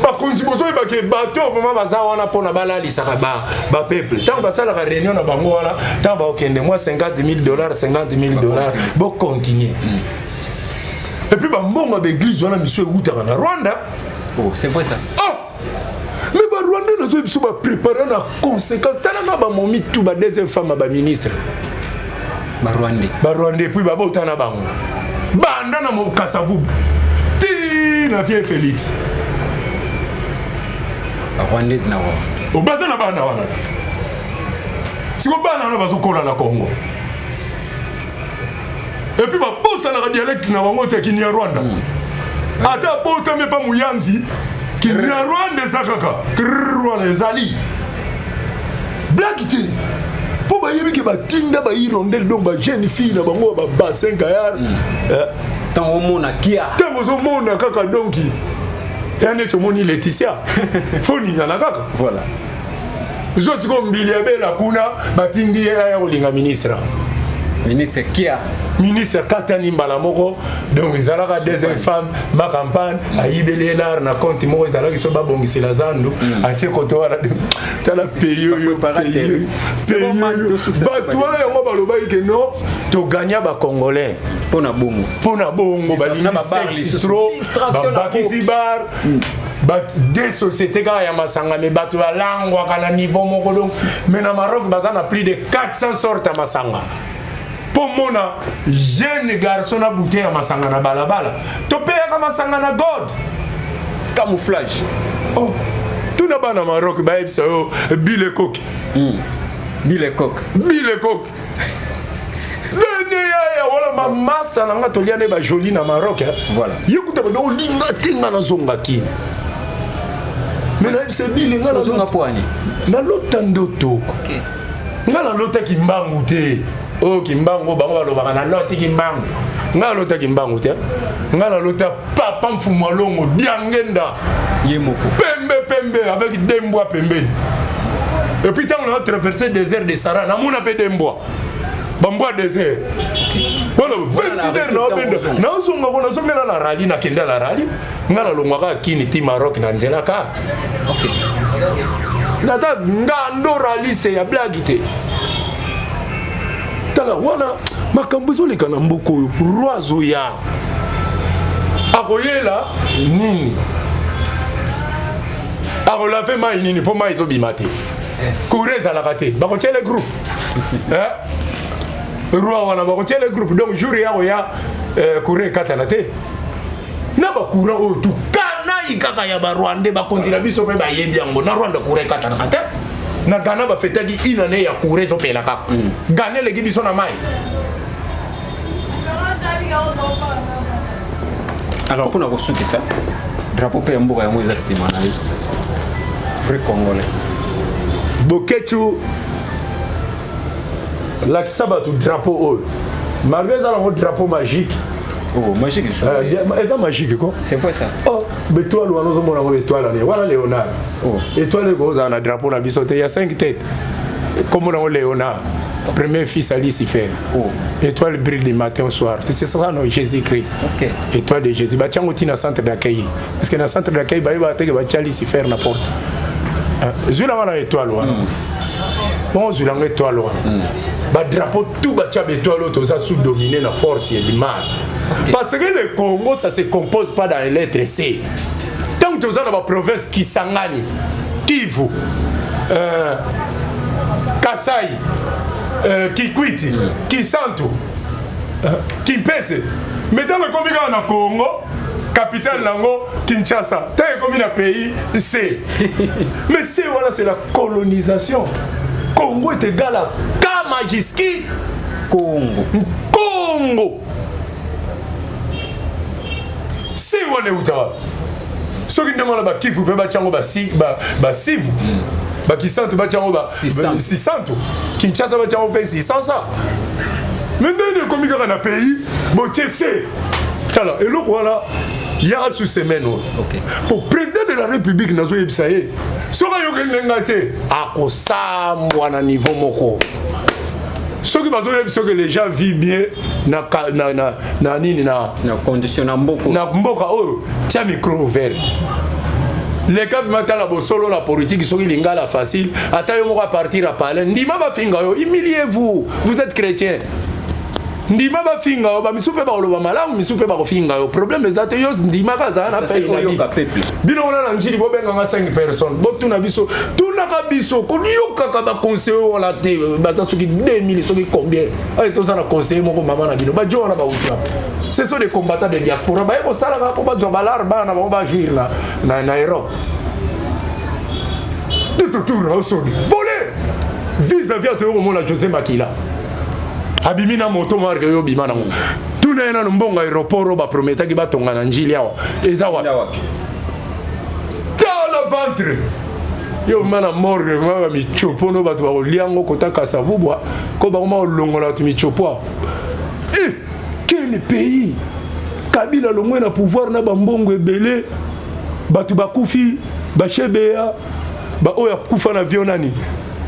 Speaker 1: ba konziboto ba ke bato vraiment baza wana pona balali saka ba peuple tant ba sala réunion na bango wala tant ba okende moi $50,000 $50,000 bo continuer et puis ba mbongo ba église wana monsieur Outara na Rwanda
Speaker 5: oh c'est vrai ça
Speaker 1: mais ba Rwanda na zo biso ba préparer na conséquence tala ba momi tout ba deuxième femme ba ministre
Speaker 5: ba Rwanda
Speaker 1: puis ba botana bango banda na mo Kasavubu na vie Félix
Speaker 5: Rwandaise na wa
Speaker 1: o baza na bana wana siko bana na bazo kola na Congo et puis ba bossa na dialecte na wango te kinya Rwanda ata bota me pa muyanzi kinya Rwanda zakaka Rwanda ezali black te po ba yebi ke ba tinda ba irondel donc ba jeune fille na bango ba bassin kayar
Speaker 5: tant mona kia
Speaker 1: tant zo mona kaka donki yani chomoni Laetitia foni na kaka
Speaker 5: voilà
Speaker 1: zo siko mbili ya bela kuna batindi ya olinga ministre
Speaker 5: kia
Speaker 1: ministre Katani Mbala moko donc izalaka deuxième femme ma campagne ayibele lar na compte moko izalaki so babongisi la zandu atie koto wala tala payo yo payo batwa yango baloba ke non to gagner ba congolais
Speaker 5: pona bongo
Speaker 1: balina ba bar listro ba kisi bar but des sociétés quand ya masanga me bato ya langwa kana niveau moko donc mais na Maroc bazana plus de 400 sortes à masanga. Pour mon jeune garçon a bouteille à masanga na balabala. To paye à masanga na god.
Speaker 5: Camouflage.
Speaker 1: Oh. Tout na bana Maroc ba ebsa yo Bill Cook.
Speaker 5: Bill Cook.
Speaker 1: Voilà ma master nanga toliane ba joli na Maroc.
Speaker 5: Voilà.
Speaker 1: Yekuta ba no linga tinga na zonga ki. Mais là c'est Bill nga na
Speaker 5: zonga poani.
Speaker 1: Na lotandoto.
Speaker 5: OK.
Speaker 1: Nga na lota kimbangu te. Oh kimbangu bango balobaka na lota kimbangu. Nga lota kimbangu te. Nga na lota papa mfuma longo diangenda.
Speaker 5: Yemoko.
Speaker 1: Pembe avec des bois pembe. Et puis quand on a traversé le désert de Sahara, on a fait des bois. Bambois désert. Voilà, 20 heures na benda. Na zonga bona zongela na rali na kenda la rali. Ngala longwaka kini ti Maroc na nzela ka.
Speaker 5: OK.
Speaker 1: nata ngando raliste ya blague te tala wana makambo ezoleka na mboka oyo roi azoya akoyela nini akolave mai nini mpo mai ezobima te courant ezalaka te bakotia le groupe roi wana bakotia le groupe donc jour ya koya courant ekatana te na bacourant oyo tukanai kaka ya barwande bakonzi na biso mpe bayebi yango na rwanda courant ekatanaka te na Ghana bafetaki une année ya courant ezopela kaka Ghana eleki biso na mai.
Speaker 5: Alors pour nous souhaiter ça drapeau pe mboka yango eza sima na vrai congolais
Speaker 1: boketu la sabatu drapeau oyo malgré ça le drapeau magique.
Speaker 5: Oh magique
Speaker 1: c'est magique quoi.
Speaker 5: C'est vrai ça.
Speaker 1: Oh étoile ou nous on a étoile là voilà Léonard. Oh étoile goza na drapeau na biso il y a 5 têtes comme on a Léonard premier fils à Lucifer. Oh étoile brille du matin au soir. C'est ça non Jésus-Christ. OK. Étoile de Jésus. Ba tiango tina centre d'accueil. Parce que dans centre d'accueil ba ba teke ba Lucifer na porte. Zula wana étoile wana. Bon zula étoile wana. Ba drapeau tout ba tia étoile auto ça sous dominer la force et du mal. Okay. Parce que le Congo ça se compose pas dans les lettres C. Tant que tu as dans la province Kisangani, Kivu, Kasai, Kikwiti, Kisantu, Kimpese. Mais dans le Congo, capitale Lango, Kinshasa, tant que le pays, c'est. Mais c'est voilà, c'est la colonisation. Congo est égal à Kamajiski. Congo. Si on est où t'as, ceux qui demandent là-bas qui vous pouvez battre en bas si vous, bah qui sentent battre en bas 600, qui chassent battre en bas 600 ça. Maintenant les comiques dans un pays, bon tu sais, alors et là voilà, il y a sous semaine. OK. Pour président de la République nazo yebsaye, soka yo ngengate akosambwa na niveau moko. Ce que les gens vivent bien na
Speaker 5: condition na
Speaker 1: mboka oh tia micro ouvert les cas matin la solo la politique sont lingala facile ata yo moko partir à parler ndima ba finga yo humiliez-vous vous êtes chrétien ndima ba finga yo ba misupe ba oloba malamu misupe ba ko finga yo problème ezate yo ndima kaza na fait
Speaker 5: na peuple
Speaker 1: bino na njili bo benga 5 personnes bo tuna biso tuna ka biso ko yoka ka ba conseiller wala te baza soki 2000 soki combien ay to ça na conseiller moko mama na bino ba jo na ba uta ce sont des combattants de diaspora ba ko sala ka ko ba jo balar ba na ba jouir na Europe tout autour au sol voler vis-à-vis de au la José Makila abimina moto marque yo bimana mo tuna ena mbonga aéroport ba prometa ki batonga na njili awa ezawa dans le ventre yo mana morgue ma mi chopo no batu ba liango kotaka savubwa ko ba ma longola tu mi chopo quel pays Kabila longwe na pouvoir na ba mbongo ebele batu bakufi ba shebea ba oya kufa na vionani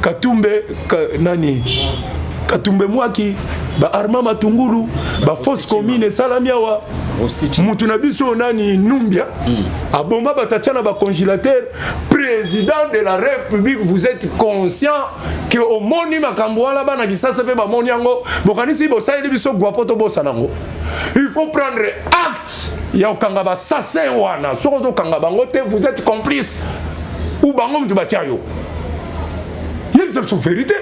Speaker 1: Katumbe nani Katumbe Mwaki ba Arma Matungulu ba Fosse Commune Salamiawa mutu na biso nani Numbia aboma batachana ba congélateur président de la République vous êtes conscient que au moni makambo wala bana kisasa pe ba moni yango bokanisi bo saidi biso gwapoto bosa nango il faut prendre acte ya okanga ba assassin wana soko kanga bango te vous êtes complice ou bango mtu batiayo yebisa so vérité.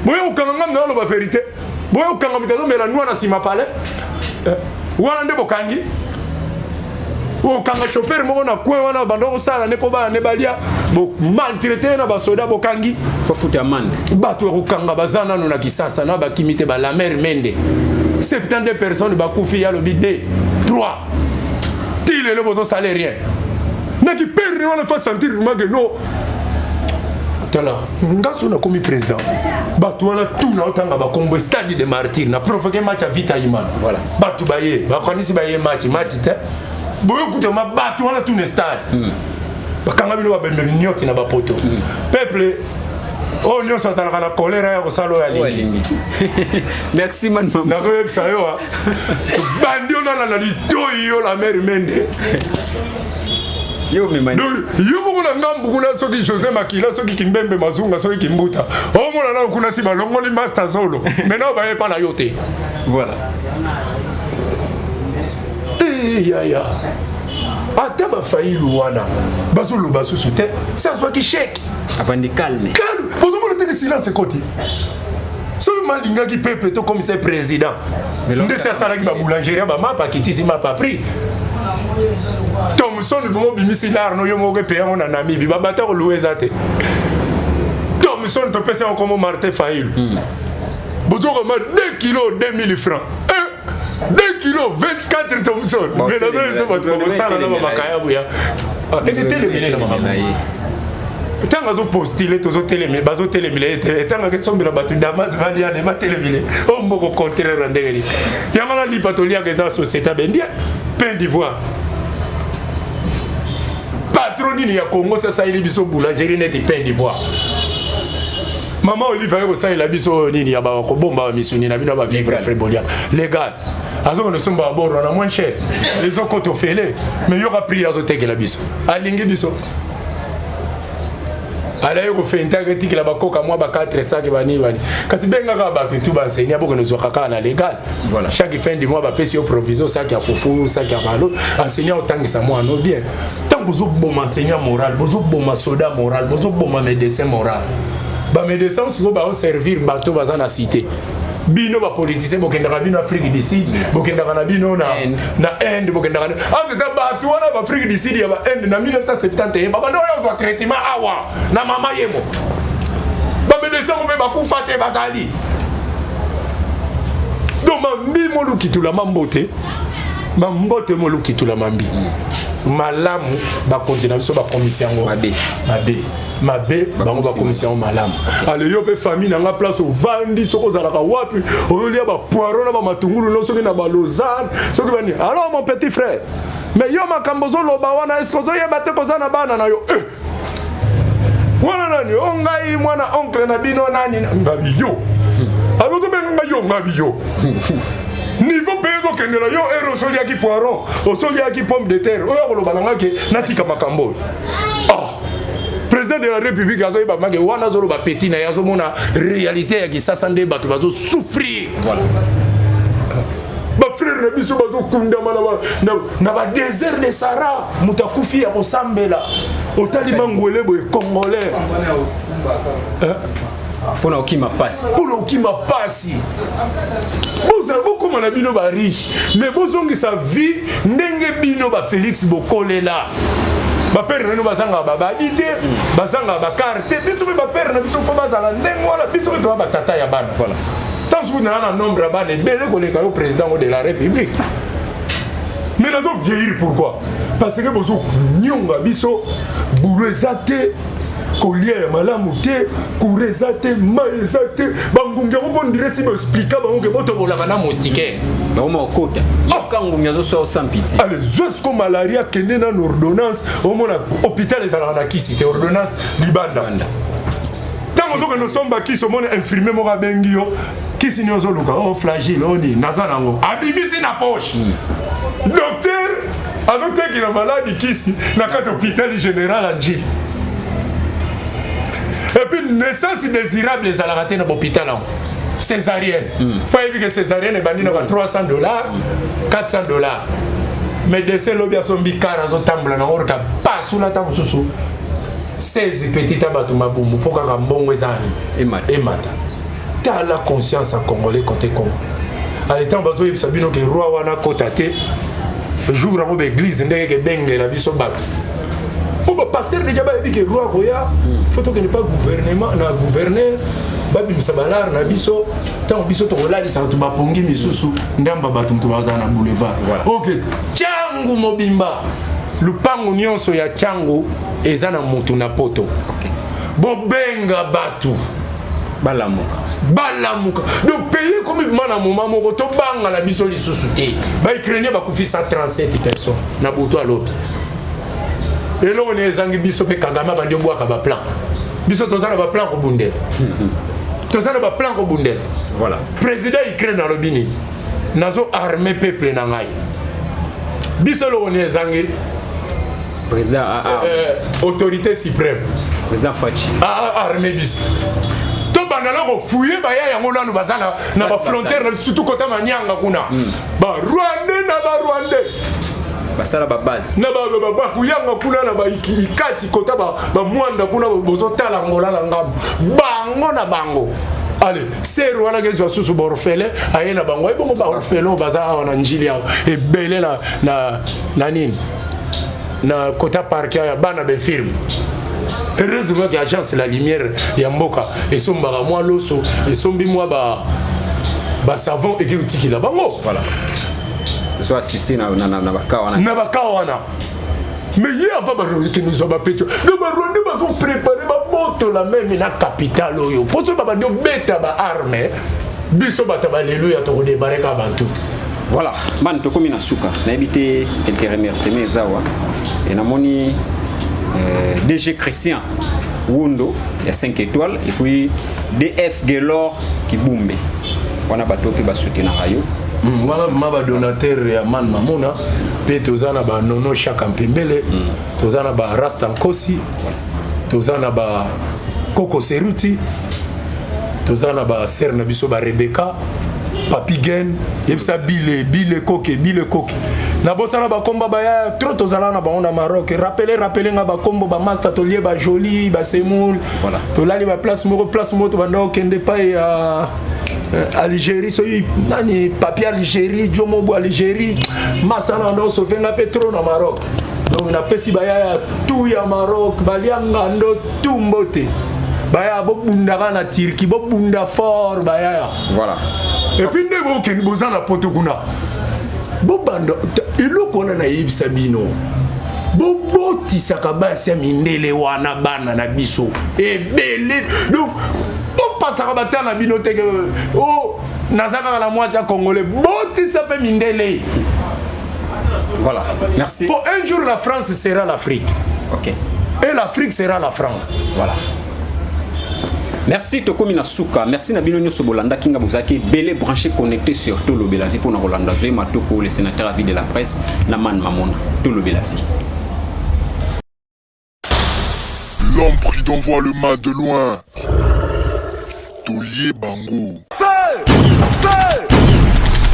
Speaker 1: Boye okanga ngam na vérité. Boye okanga mitazo mela noa na sima pale. Wana nde bokangi. Okanga chauffeur moko na kwe wana bando sala ne po ba ne balia bo maltraité na ba soda bokangi
Speaker 5: po futa amande.
Speaker 1: Bato okanga bazana no na kisasa na ba kimite ba la mer mende. 72 personnes ba kufi ya lobi 2 3. Tile le boto salarié. Na ki perdre wana fa sentir mageno. Tala, ngaso na komi président. Batu wana tout na otanga ba kombo stade de martyr na provoquer match à vita imana. Voilà. Batu baye, ba konisi baye match te. Boyo kuto ma batu wana tout ne stade. Ba kanga bino ba bembe nyoti na ba poto. Peuple oh nyo sa tala na colère ya kosalo ya lingi.
Speaker 5: Merci man maman.
Speaker 1: Na ko yebisa yo. Bandio na litoyo la mer mende.
Speaker 5: Yo memani.
Speaker 1: Yo mona ngambu kuna soki José Makila soki Kimbembe Mazunga soki Kimbuta. O mona na kuna si balongoli master solo. Maintenant ba pas la yote.
Speaker 5: Voilà.
Speaker 1: Ya. Ata ba faillu wana. Bazulu basusu te. Ça soit qui chèque.
Speaker 5: Avant de calmer.
Speaker 1: Calme. Pozo mona te silence côté. So malinga ki peuple to comme c'est président. Nde ça sala ki ba boulangerie ba mapa kitisi mapa pris. Thomson vraiment bimisi l'arno yo mo ke payer mon ami bi ba bata ko louer te. Thomson to pesa comme Martin Faïl. Bozo ko ma 2 kilos 2000 francs. 2 kilos 24 Thomson. Mais dans ce moment ça là ba makaya buya. Et était le billet de maman. Tant que postulé tous télémé bazo télémé tant que sombe la batu damas valia ne ma télémé on moko contraire rendez yamala li patolia que ça société bendia pain d'ivoire patronine ya Congo ça il biso boulangerie net pain d'ivoire maman Olivier ko ça il a biso nini ya ba ko bomba misuni na bino ba vivre frebolia légal azo ne somba bord na moins cher les autres côté félé mais yo a pris azo teke la biso alingi biso ala yo fenta gati kila bakoka mwa ba 400 bani kasi benga ka ba tout ba enseignant pour que nous okaka na légal voilà chaque fin du mois ba pesi au provision ça qui a fofu ça qui a malo enseignant autant que ça moi non bien tant bozo bon enseignant moral bozo bon soda moral bozo bon médecin moral ba médecin souvent ba servir bateau bazana na cité bino ba politicien bokendaka bino Afrique du Sud bokendaka na bino na Inde bokendaka en fait ba to na ba Afrique du Sud ya ba Inde na 1971 ba no yo traitement awa na mama yemo ba médecin ko be ba kufa te bazali donc ma mi molu kitula mambote ba mbote molu kitula mambi malamu ba continue so ba commission ngo mabe bango ba commission malamu ale yo pe famille na nga place au vandi soko zalaka wapi olia ba poireau na ba matungulu no soki na ba Lausanne soki bani alors mon petit frère mais yo makambo zo loba wana est-ce que zo yeba te kozana bana na yo wana nani ongai mwana oncle na bino nani ngabi yo alors to benga yo ngabi yo niveau peso kendela yo ero solia ki poireau o solia ki pomme de terre oyo ko loba nga ke natika makambo président de la République a zoba mange wana zolo ba petit na yazo mona réalité ya kisasa nde bato bazo souffrir voilà ba frère na biso bazo kunda na ba désert de Sahara mutakufi ya kosambela otali mangwele boy congolais
Speaker 5: pona okima pasi boza beaucoup na bino ba riche mais bozongi sa vie ndenge bino ba Félix Bokolela ba père na bazanga ba habité bazanga ba carte biso ba père na biso fo bazala ndengo wala biso to ba tata ya bana voilà tant que na na nombre ba ne bele ko le ka président de la République mais nazo vieillir pourquoi parce que bozo nyonga biso boulou ezate collier ya malamu te kureza te maeza te bangunga ko bon dire si ba expliquer ba ngo boto bola bana moustiquaire ba o makota kangunga zo so sans pitié
Speaker 1: allez jusqu'au malaria kende na ordonnance au mona hôpital les ala na kisi te ordonnance libanda tango to que nous sommes baki so mona infirmier mo ka bengio kisi ni ozo luka oh flagile oni nazana ngo abimisi na poche docteur anote ki na malade kisi na kati hôpital général à Djil. Et puis naissance désirable les à la rater dans l'hôpital césarienne. Pas évident que césarienne est bandie dans $300, $400. Mais décès l'obia son bicard à son tambour na orka pas sous la table sous 16 petits abatou maboumou pour qu'un bon wezani et mata. T'as la conscience en congolais côté Congo. À l'état bazo y sabino que roi wana kotate jour à l'église ndenge bengue la biso bato. Pour le pasteur de Djaba dit que roi Roya, faut que ne pas gouvernement, na gouverneur, babi msabalar na biso, tant biso to la lisa to bapongi misusu, ndamba batum to bazana boulevard. OK. Changu mobimba. Lupango nyonso ya changu ezana mutu na poto. OK. Bobenga batu. Balamuka. Donc payer comme vivement na moment moko to banga la biso lisusu te. Ba Ukrainien ba kufi 137 personnes na boto à l'autre. Et là on est zangi biso pe Kagame bandi boaka ba plan. Biso tozana ba plan ko bundela. Tozana ba plan ko bundela. Voilà. Président Ukraine na lobini. Nazo armée peuple na ngai. Biso lo on est zangi
Speaker 5: Président
Speaker 1: autorité suprême.
Speaker 5: Président Fachi.
Speaker 1: Armée bis. To bandala ko fouiller ba ya yango nanu bazana na ba frontière surtout côté Manyanga kuna. Ba Rwanda na ba Rwanda.
Speaker 5: Basala ba base.
Speaker 1: Na ba kuyanga kuna na ba ikati côté ba mwanda kuna bozo tala ngola la ngam. Bango na bango. Allez, c'est Rwanda que je suis sous borfele, ayena bango, et bon ba orphelin baza en Angilia et belé na nini. Na kota parkia ya bana be film. Heureusement que l'agence la lumière ya mboka et son bara moi loso et son bi moi ba savon et qui utiki la bango.
Speaker 5: Voilà. Je suis assisté na bakawana.
Speaker 1: Na bakawana. Mais hier avant que nous avons pété. Nous avons préparé ma moto la même na capitale oyo. Pour ça ba dio beta ba armée. Biso bata ba alléluia to débarrer ka bantout.
Speaker 5: Voilà, man to komi na suka. Na habité quelques remerciements zawa. Et na moni DG Christian Wundo, il y a 5 étoiles, et puis DF Gelor qui boumbe. On a bateau qui va soutenir Rayo.
Speaker 1: Voilà, ma donateur ya man mamona, pe tozana ba nono chaka mpembele, tozana ba Rasta Nkosi, tozana ba Koko Seruti, tozana ba Ser na biso ba Rebecca, Papi Gen, yebisa bile koke. Na bosana ba komba ba ya trop tozala na ba on na Maroc. Rappeler nga ba kombo ba master tolier ba joli ba semoul.
Speaker 5: Voilà.
Speaker 1: Tolali ba place moto ba no kende pa ya Algérie so nani papier Algérie, Jomo bo Algérie. Masana ndo so fenga petro na Maroc. Donc na pesi ba ya tout ya Maroc, ba lianga ndo tumbote. Ba ya bo bunda na Turquie, bo bunda fort ba ya.
Speaker 5: Voilà.
Speaker 1: Et puis ndebo ken bozana potokuna. Bobando iloko na yibisa bino bobotisaka basi ya mindele wana bana na biso ebele donc bopasaka bata na bino teke oh nazaka la mwasi ya congolais botisa pe mindele.
Speaker 5: Voilà, merci.
Speaker 1: Pour un jour la France sera l'Afrique.
Speaker 5: OK.
Speaker 1: Et l'Afrique sera la France.
Speaker 5: Voilà. Merci Tokomi Nasuka, merci Nabino Nyoso Bolanda Kinga Bozaki, belé branché connecté sur Tolo Belavi pour Rolanda Zoé Matoko, le sénateur à vie de la presse, Naman Mamona, Tolo Belavi.
Speaker 2: L'homme pris d'envoi le mal de loin. Tolier Bango.
Speaker 1: Feu!